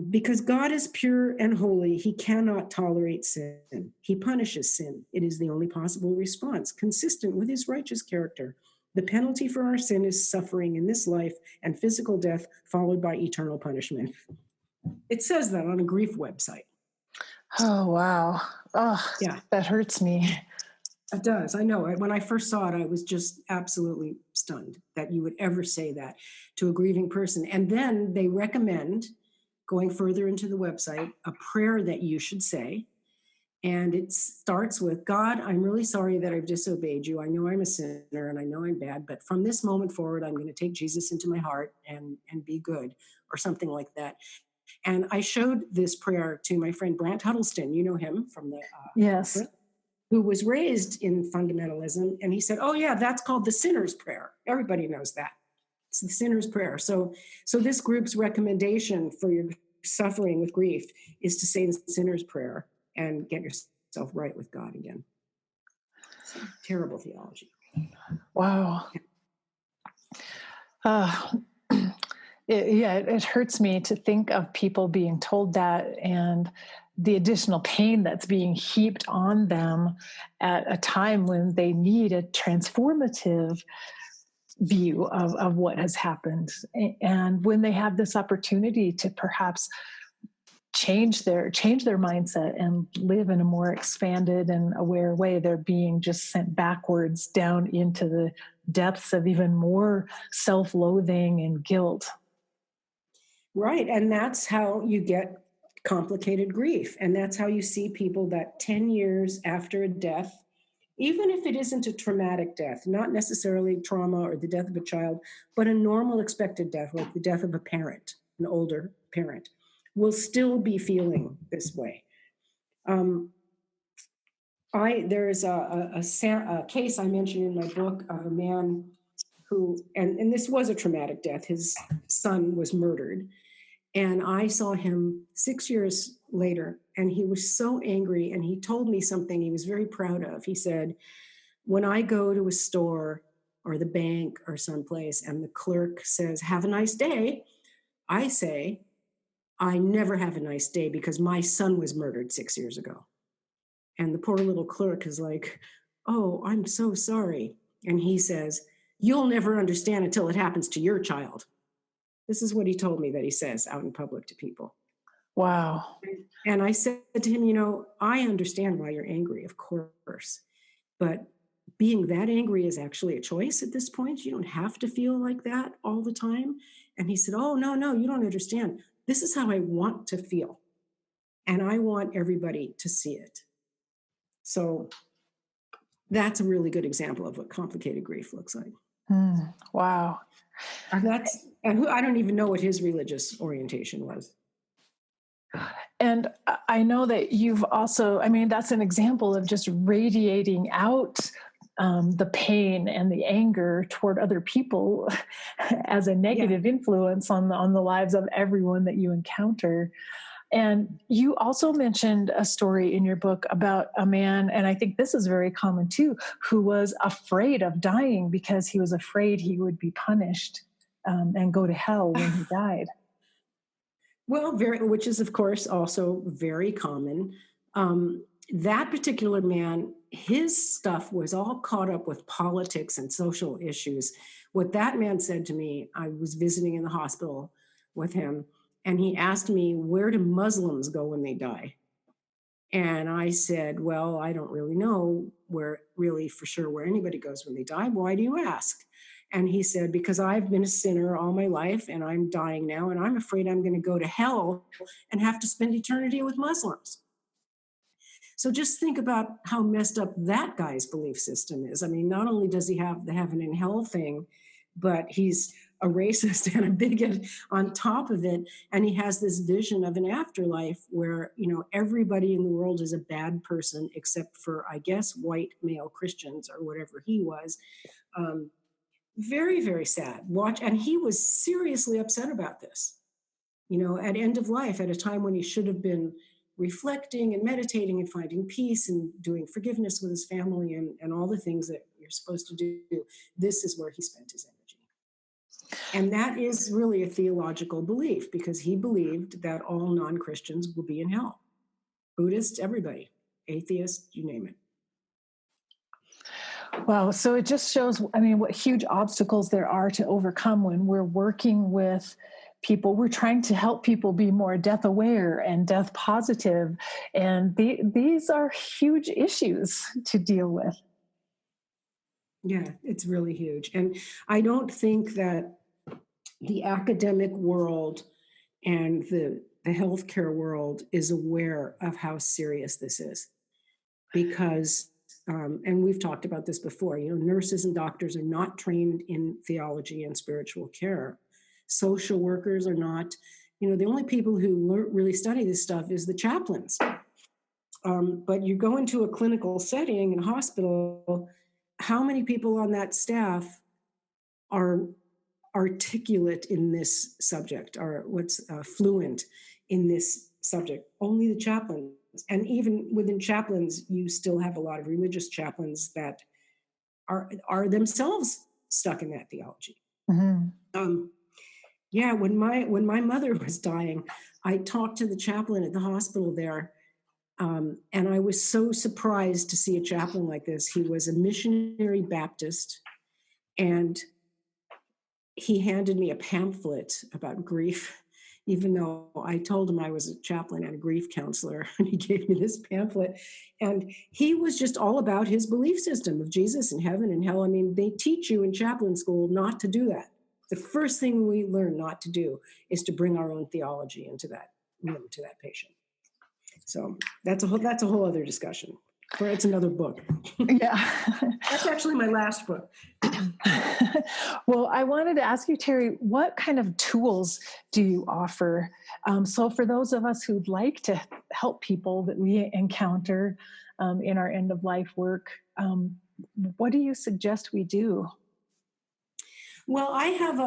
Because God is pure and holy, he cannot tolerate sin. He punishes sin. It is the only possible response, consistent with his righteous character. The penalty for our sin is suffering in this life and physical death, followed by eternal punishment. It says that on a grief website. Oh, wow. Oh, yeah. That hurts me. It does. I know. When I first saw it, I was just absolutely stunned that you would ever say that to a grieving person. And then they recommend, going further into the website, a prayer that you should say. And it starts with, God, I'm really sorry that I've disobeyed you. I know I'm a sinner and I know I'm bad, but from this moment forward, I'm going to take Jesus into my heart and be good, or something like that. And I showed this prayer to my friend Brant Huddleston. You know him from the yes, who was raised in fundamentalism. And he said, oh yeah, that's called the sinner's prayer. Everybody knows that. It's the sinner's prayer. So this group's recommendation for your suffering with grief is to say the sinner's prayer and get yourself right with God again. So, terrible theology. Wow. It hurts me to think of people being told that, and the additional pain that's being heaped on them at a time when they need a transformative view of what has happened. And when they have this opportunity to perhaps change their mindset and live in a more expanded and aware way, they're being just sent backwards down into the depths of even more self-loathing and guilt. Right. And that's how you get complicated grief. And that's how you see people that 10 years after a death, even if it isn't a traumatic death, not necessarily trauma or the death of a child, but a normal expected death, like the death of a parent, an older parent, will still be feeling this way. There's a case I mentioned in my book of a man who, and this was a traumatic death. His son was murdered. And I saw him 6 years later, and he was so angry, and he told me something he was very proud of. He said, when I go to a store or the bank or someplace and the clerk says, have a nice day, I say, I never have a nice day because my son was murdered 6 years ago. And the poor little clerk is like, oh, I'm so sorry. And he says, you'll never understand until it happens to your child. This is what he told me that he says out in public to people. Wow. And I said to him, I understand why you're angry, of course, but being that angry is actually a choice at this point. You don't have to feel like that all the time. And he said, oh, no, you don't understand. This is how I want to feel. And I want everybody to see it. So that's a really good example of what complicated grief looks like. Wow. And I don't even know what his religious orientation was. And I know that you've also, that's an example of just radiating out the pain and the anger toward other people as a negative influence on the lives of everyone that you encounter. And you also mentioned a story in your book about a man, and I think this is very common too, who was afraid of dying because he was afraid he would be punished and go to hell when he died. Well, which is, of course, also very common. That particular man, his stuff was all caught up with politics and social issues. What that man said to me, I was visiting in the hospital with him, and he asked me, where do Muslims go when they die? And I said, well, I don't really know where really for sure where anybody goes when they die. Why do you ask? And he said, because I've been a sinner all my life and I'm dying now, and I'm afraid I'm going to go to hell and have to spend eternity with Muslims. So just think about how messed up that guy's belief system is. I mean, not only does he have the heaven and hell thing, but he's a racist and a bigot on top of it. And he has this vision of an afterlife where, everybody in the world is a bad person except for, I guess, white male Christians or whatever he was. Very, very sad. And he was seriously upset about this, at end of life, at a time when he should have been reflecting and meditating and finding peace and doing forgiveness with his family and all the things that you're supposed to do. This is where he spent his energy. And that is really a theological belief, because he believed that all non-Christians will be in hell. Buddhists, everybody, atheists, you name it. Wow. So it just shows, what huge obstacles there are to overcome when we're working with people. We're trying to help people be more death aware and death positive. And these are huge issues to deal with. Yeah, it's really huge. And I don't think that the academic world and the healthcare world is aware of how serious this is, because and we've talked about this before, nurses and doctors are not trained in theology and spiritual care. Social workers are not. The only people who really study this stuff is the chaplains. But you go into a clinical setting in a hospital, how many people on that staff are articulate in this subject, or fluent in this subject? Only the chaplains. And even within chaplains, you still have a lot of religious chaplains that are themselves stuck in that theology. Mm-hmm. When my mother was dying, I talked to the chaplain at the hospital there, and I was so surprised to see a chaplain like this. He was a missionary Baptist, and he handed me a pamphlet about grief, even though I told him I was a chaplain and a grief counselor, and he gave me this pamphlet. And he was just all about his belief system of Jesus and heaven and hell. They teach you in chaplain school not to do that. The first thing we learn not to do is to bring our own theology into that room, to that patient. So that's a whole other discussion. It's another book. Yeah. That's actually my last book. Well, I wanted to ask you, Terri, what kind of tools do you offer? So for those of us who'd like to help people that we encounter in our end of life work, what do you suggest we do? Well, I have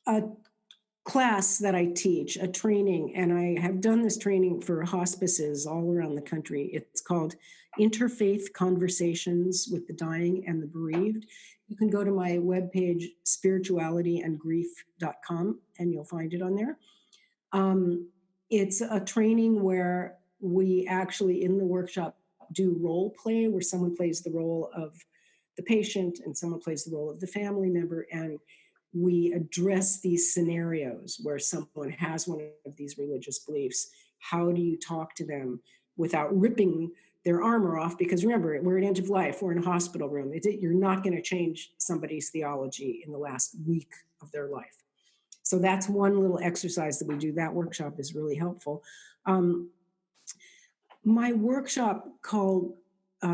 a class that I teach, a training, and I have done this training for hospices all around the country. It's called Interfaith Conversations with the Dying and the Bereaved. You can go to my webpage, spiritualityandgrief.com, and you'll find it on there. It's a training where we actually, in the workshop, do role play, where someone plays the role of the patient and someone plays the role of the family member, and we address these scenarios where someone has one of these religious beliefs. How do you talk to them without ripping their armor off? Because remember, we're at end of life, we're in a hospital room. You're not going to change somebody's theology in the last week of their life. So that's one little exercise that we do. That workshop is really helpful. My workshop called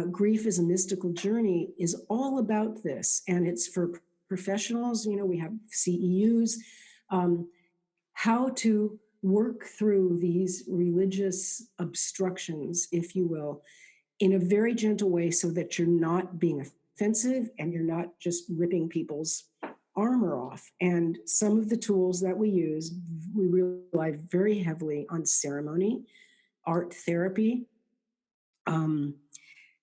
Grief is a Mystical Journey is all about this, and it's for professionals. We have CEUs, how to work through these religious obstructions, if you will, in a very gentle way, so that you're not being offensive and you're not just ripping people's armor off. And some of the tools that we use, we rely very heavily on ceremony, art therapy,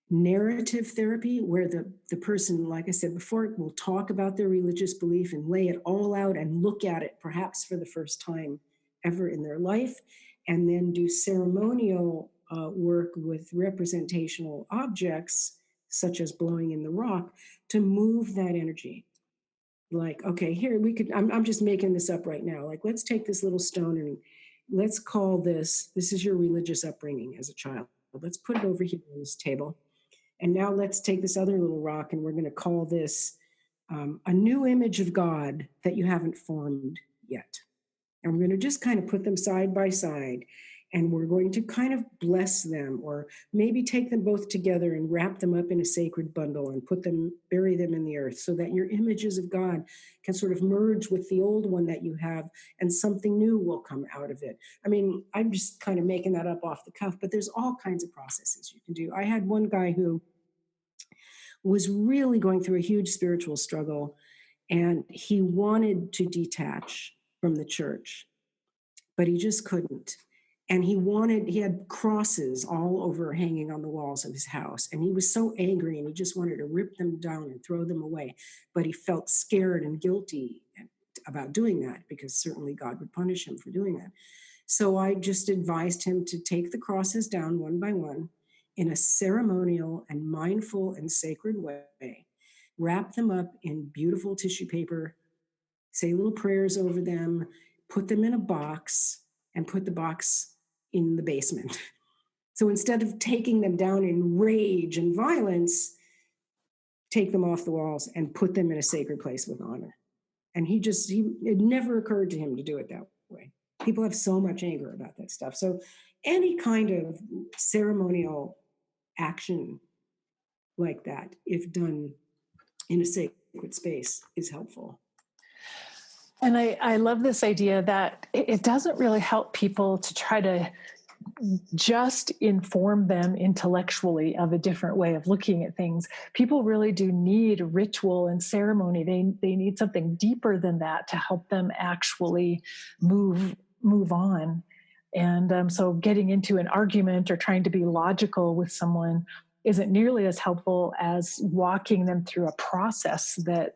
narrative therapy, where the person, like I said before, will talk about their religious belief and lay it all out and look at it perhaps for the first time ever in their life, and then do ceremonial work with representational objects, such as blowing in the rock, to move that energy. Like, okay, here I'm just making this up right now. Like, let's take this little stone and let's call this is your religious upbringing as a child. Let's put it over here on this table. And now let's take this other little rock and we're going to call this a new image of God that you haven't formed yet. And we're going to just kind of put them side by side. And we're going to kind of bless them, or maybe take them both together and wrap them up in a sacred bundle and bury them in the earth, so that your images of God can sort of merge with the old one that you have, and something new will come out of it. I mean, I'm just kind of making that up off the cuff, but there's all kinds of processes you can do. I had one guy who was really going through a huge spiritual struggle, and he wanted to detach from the church, but he just couldn't. And he had crosses all over hanging on the walls of his house. And he was so angry and he just wanted to rip them down and throw them away. But he felt scared and guilty about doing that, because certainly God would punish him for doing that. So I just advised him to take the crosses down one by one in a ceremonial and mindful and sacred way, wrap them up in beautiful tissue paper, say little prayers over them, put them in a box, and put the box in the basement. So instead of taking them down in rage and violence, take them off the walls and put them in a sacred place with honor. And it never occurred to him to do it that way. People have so much anger about that stuff. So any kind of ceremonial action like that, if done in a sacred space, is helpful. And I love this idea that it doesn't really help people to try to just inform them intellectually of a different way of looking at things. People really do need ritual and ceremony. They need something deeper than that to help them actually move on. And so getting into an argument or trying to be logical with someone isn't nearly as helpful as walking them through a process that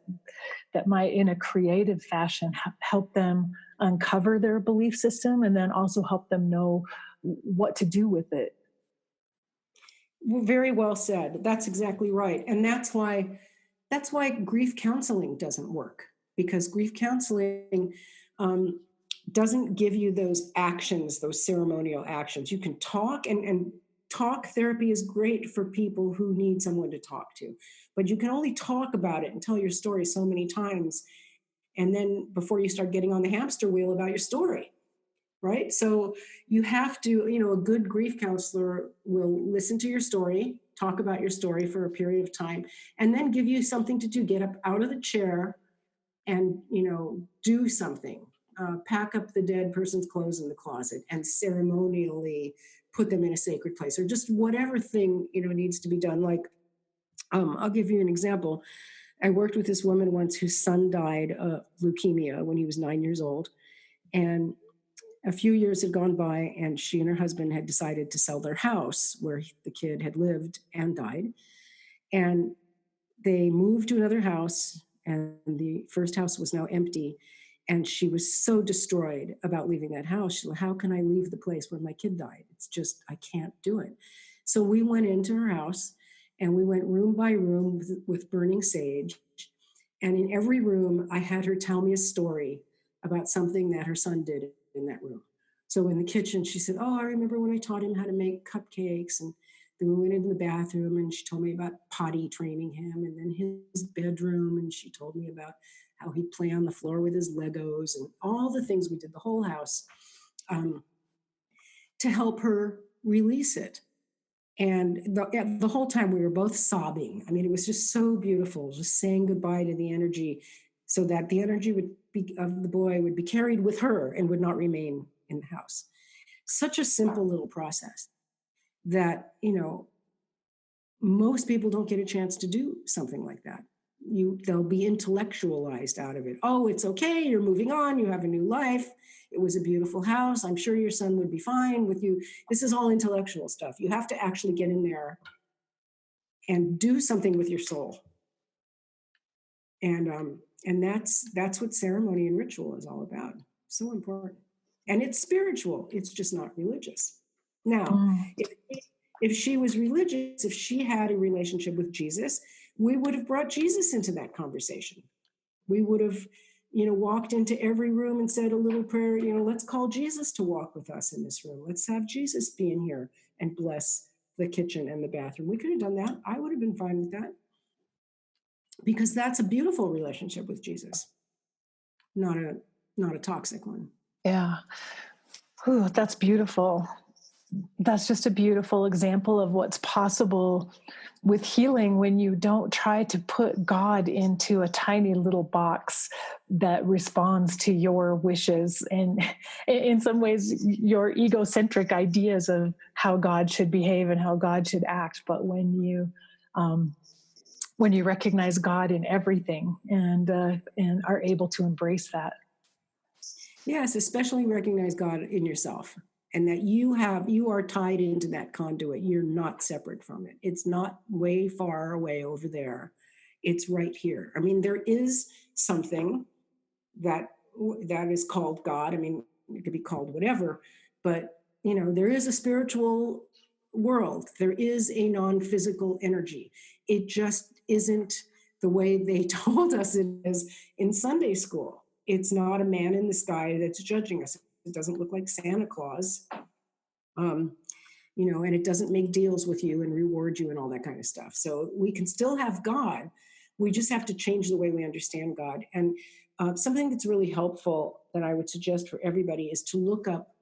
might, in a creative fashion, help them uncover their belief system, and then also help them know what to do with it. Well, very well said. That's exactly right. And that's why grief counseling doesn't work, because grief counseling doesn't give you those actions, those ceremonial actions. You can talk, and talk therapy is great for people who need someone to talk to, but you can only talk about it and tell your story so many times. And then before you start getting on the hamster wheel about your story, right? So you have to, a good grief counselor will listen to your story, talk about your story for a period of time, and then give you something to do. Get up out of the chair and, do something. Pack up the dead person's clothes in the closet and ceremonially put them in a sacred place, or just whatever thing, needs to be done. Like, I'll give you an example. I worked with this woman once whose son died of leukemia when he was 9 years old. And a few years had gone by, and she and her husband had decided to sell their house where the kid had lived and died. And they moved to another house, and the first house was now empty. And she was so destroyed about leaving that house. She said, how can I leave the place where my kid died? It's just, I can't do it. So we went into her house, and we went room by room with burning sage. And in every room, I had her tell me a story about something that her son did in that room. So in the kitchen, she said, I remember when I taught him how to make cupcakes. And then we went into the bathroom, and she told me about potty training him, and then his bedroom. And she told me about how he'd play on the floor with his Legos and all the things we did, the whole house, to help her release it. And the whole time we were both sobbing. I mean, it was just so beautiful, just saying goodbye to the energy, so that the energy of the boy would be carried with her and would not remain in the house. Such a simple little process that, most people don't get a chance to do something like that. They'll be intellectualized out of it. Oh, it's okay. You're moving on. You have a new life. It was a beautiful house. I'm sure your son would be fine with you. This is all intellectual stuff. You have to actually get in there and do something with your soul. And that's what ceremony and ritual is all about. So important. And it's spiritual. It's just not religious. Now, if she was religious, if she had a relationship with Jesus, we would have brought Jesus into that conversation. We would have, walked into every room and said a little prayer, let's call Jesus to walk with us in this room. Let's have Jesus be in here and bless the kitchen and the bathroom. We could have done that. I would have been fine with that, because that's a beautiful relationship with Jesus, not a toxic one. Yeah. Ooh, that's beautiful. That's just a beautiful example of what's possible with healing when you don't try to put God into a tiny little box that responds to your wishes and in some ways your egocentric ideas of how God should behave and how God should act. But um, when you recognize God in everything and are able to embrace that. Yes, especially recognize God in yourself, and that you are tied into that conduit. You're not separate from it. It's not way far away over there. It's right here. I mean, there is something that is called God. I mean, it could be called whatever, but there is a spiritual world. There is a non-physical energy. It just isn't the way they told us it is in Sunday school. It's not a man in the sky that's judging us. It doesn't look like Santa Claus, and it doesn't make deals with you and reward you and all that kind of stuff. So we can still have God. We just have to change the way we understand God. And something that's really helpful that I would suggest for everybody is to look up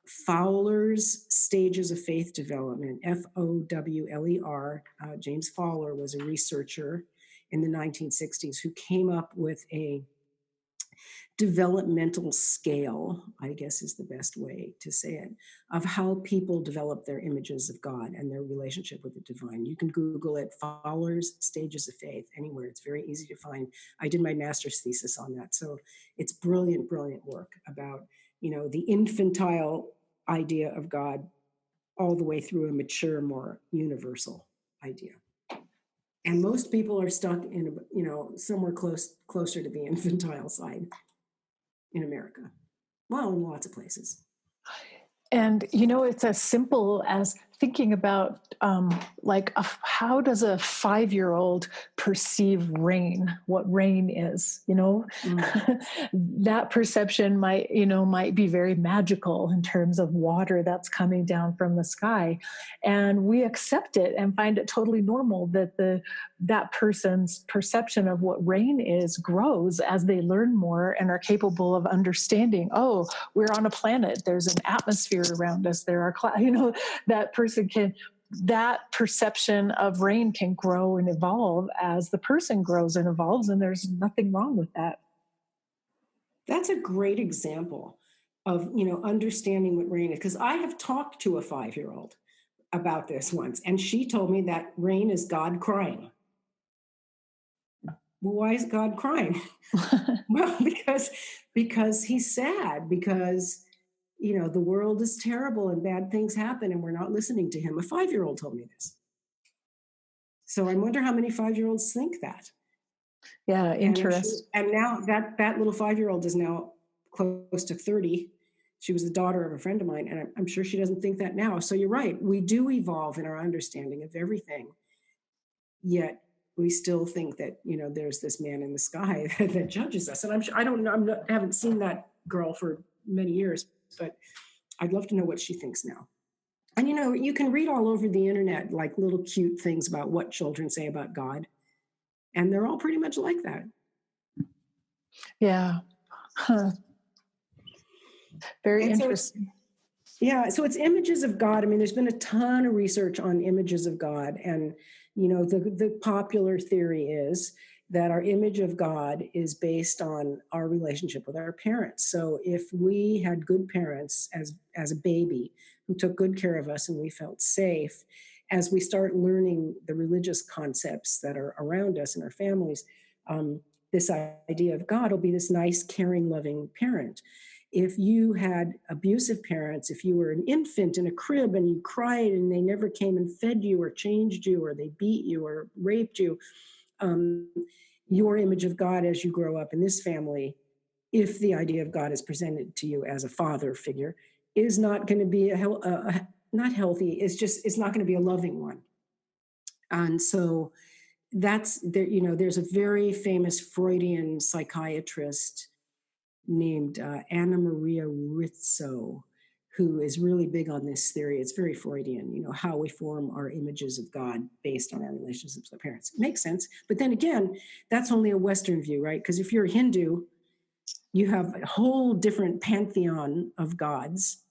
Fowler's Stages of Faith Development, Fowler. James Fowler was a researcher in the 1960s who came up with a developmental scale, I guess is the best way to say it, of how people develop their images of God and their relationship with the divine. You can Google it, Fowler's Stages of Faith, anywhere. It's very easy to find. I did my master's thesis on that. So it's brilliant, brilliant work about, the infantile idea of God all the way through a mature, more universal idea. And most people are stuck in, somewhere closer to the infantile side in America. Well, in lots of places. And, it's as simple as thinking about how does a 5-year-old perceive rain, what rain is, that perception might be very magical in terms of water that's coming down from the sky. And we accept it and find it totally normal that that person's perception of what rain is grows as they learn more and are capable of understanding, oh, we're on a planet, there's an atmosphere around us, there are that perception of rain can grow and evolve as the person grows and evolves, and there's nothing wrong with that. That's a great example of, understanding what rain is, because I have talked to a 5-year-old about this once, and she told me that rain is God crying. Well, why is God crying? Well, because he's sad, because the world is terrible and bad things happen and we're not listening to him. A 5-year-old told me this. So I wonder how many 5-year-olds think that. Yeah, interesting. And now that little 5-year-old is now close to 30. She was the daughter of a friend of mine, and I'm sure she doesn't think that now. So you're right. We do evolve in our understanding of everything. Yet we still think that, there's this man in the sky that judges us. And I'm sure, I don't know, I haven't seen that girl for many years, but I'd love to know what she thinks now. And, you can read all over the internet, like little cute things about what children say about God. And they're all pretty much like that. Yeah. Huh. Very interesting. So it's images of God. I mean, there's been a ton of research on images of God. And, the popular theory is that our image of God is based on our relationship with our parents. So if we had good parents as a baby who took good care of us and we felt safe, as we start learning the religious concepts that are around us in our families, this idea of God will be this nice, caring, loving parent. If you had abusive parents, if you were an infant in a crib and you cried and they never came and fed you or changed you or they beat you or raped you, your image of God as you grow up in this family, if the idea of God is presented to you as a father figure, is not going to be not healthy. It's not going to be a loving one. And so that's there. There's a very famous Freudian psychiatrist named Anna Maria Rizzo, who is really big on this theory. It's very Freudian, how we form our images of God based on our relationships with parents. It makes sense. But then again, that's only a Western view, right? Because if you're a Hindu, you have a whole different pantheon of gods.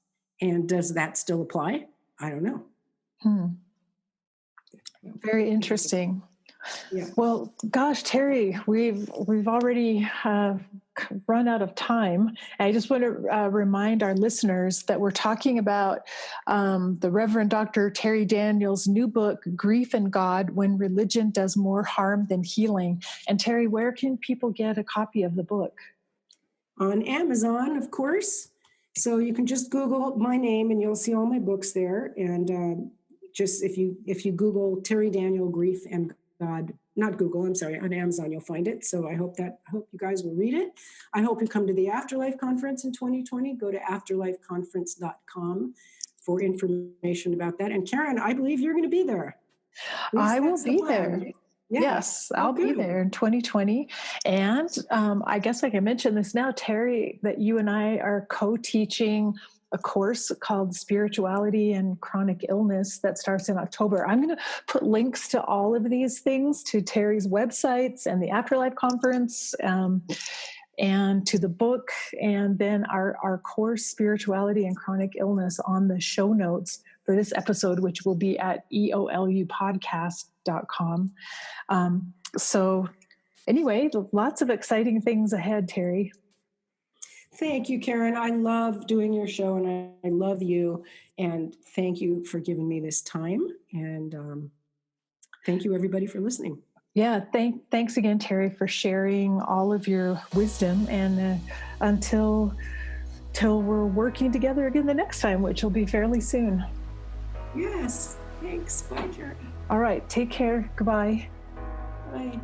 And does that still apply? I don't know. Very interesting. Yeah. Well, gosh, Terri, we've already run out of time. I just want to remind our listeners that we're talking about the Reverend Dr. Terri Daniels' new book, Grief and God, When Religion Does More Harm Than Healing. And Terri, where can people get a copy of the book? On Amazon, of course. So you can just Google my name and you'll see all my books there. And just if you Google Terri Daniel Grief and God, not Google, I'm sorry, on Amazon you'll find it. So I hope you guys will read it. I hope you come to the Afterlife Conference in 2020. Go to afterlifeconference.com for information about that. And Karen, I believe you're going to be there. I will be there. Right? Yeah. Yes, I'll be there in 2020. And I guess I can mention this now, Terri, that you and I are co-teaching a course called Spirituality and Chronic Illness that starts in October. I'm going to put links to all of these things, to Terri's websites and the Afterlife Conference, and to the book, and then our course, Spirituality and Chronic Illness, on the show notes for this episode, which will be at EOLUpodcast.com. So anyway, lots of exciting things ahead, Terri. Thank you, Karen. I love doing your show, and I love you. And thank you for giving me this time. And thank you, everybody, for listening. Yeah, thanks again, Terri, for sharing all of your wisdom. And until we're working together again the next time, which will be fairly soon. Yes. Thanks. Bye, Karen. All right. Take care. Goodbye. Bye.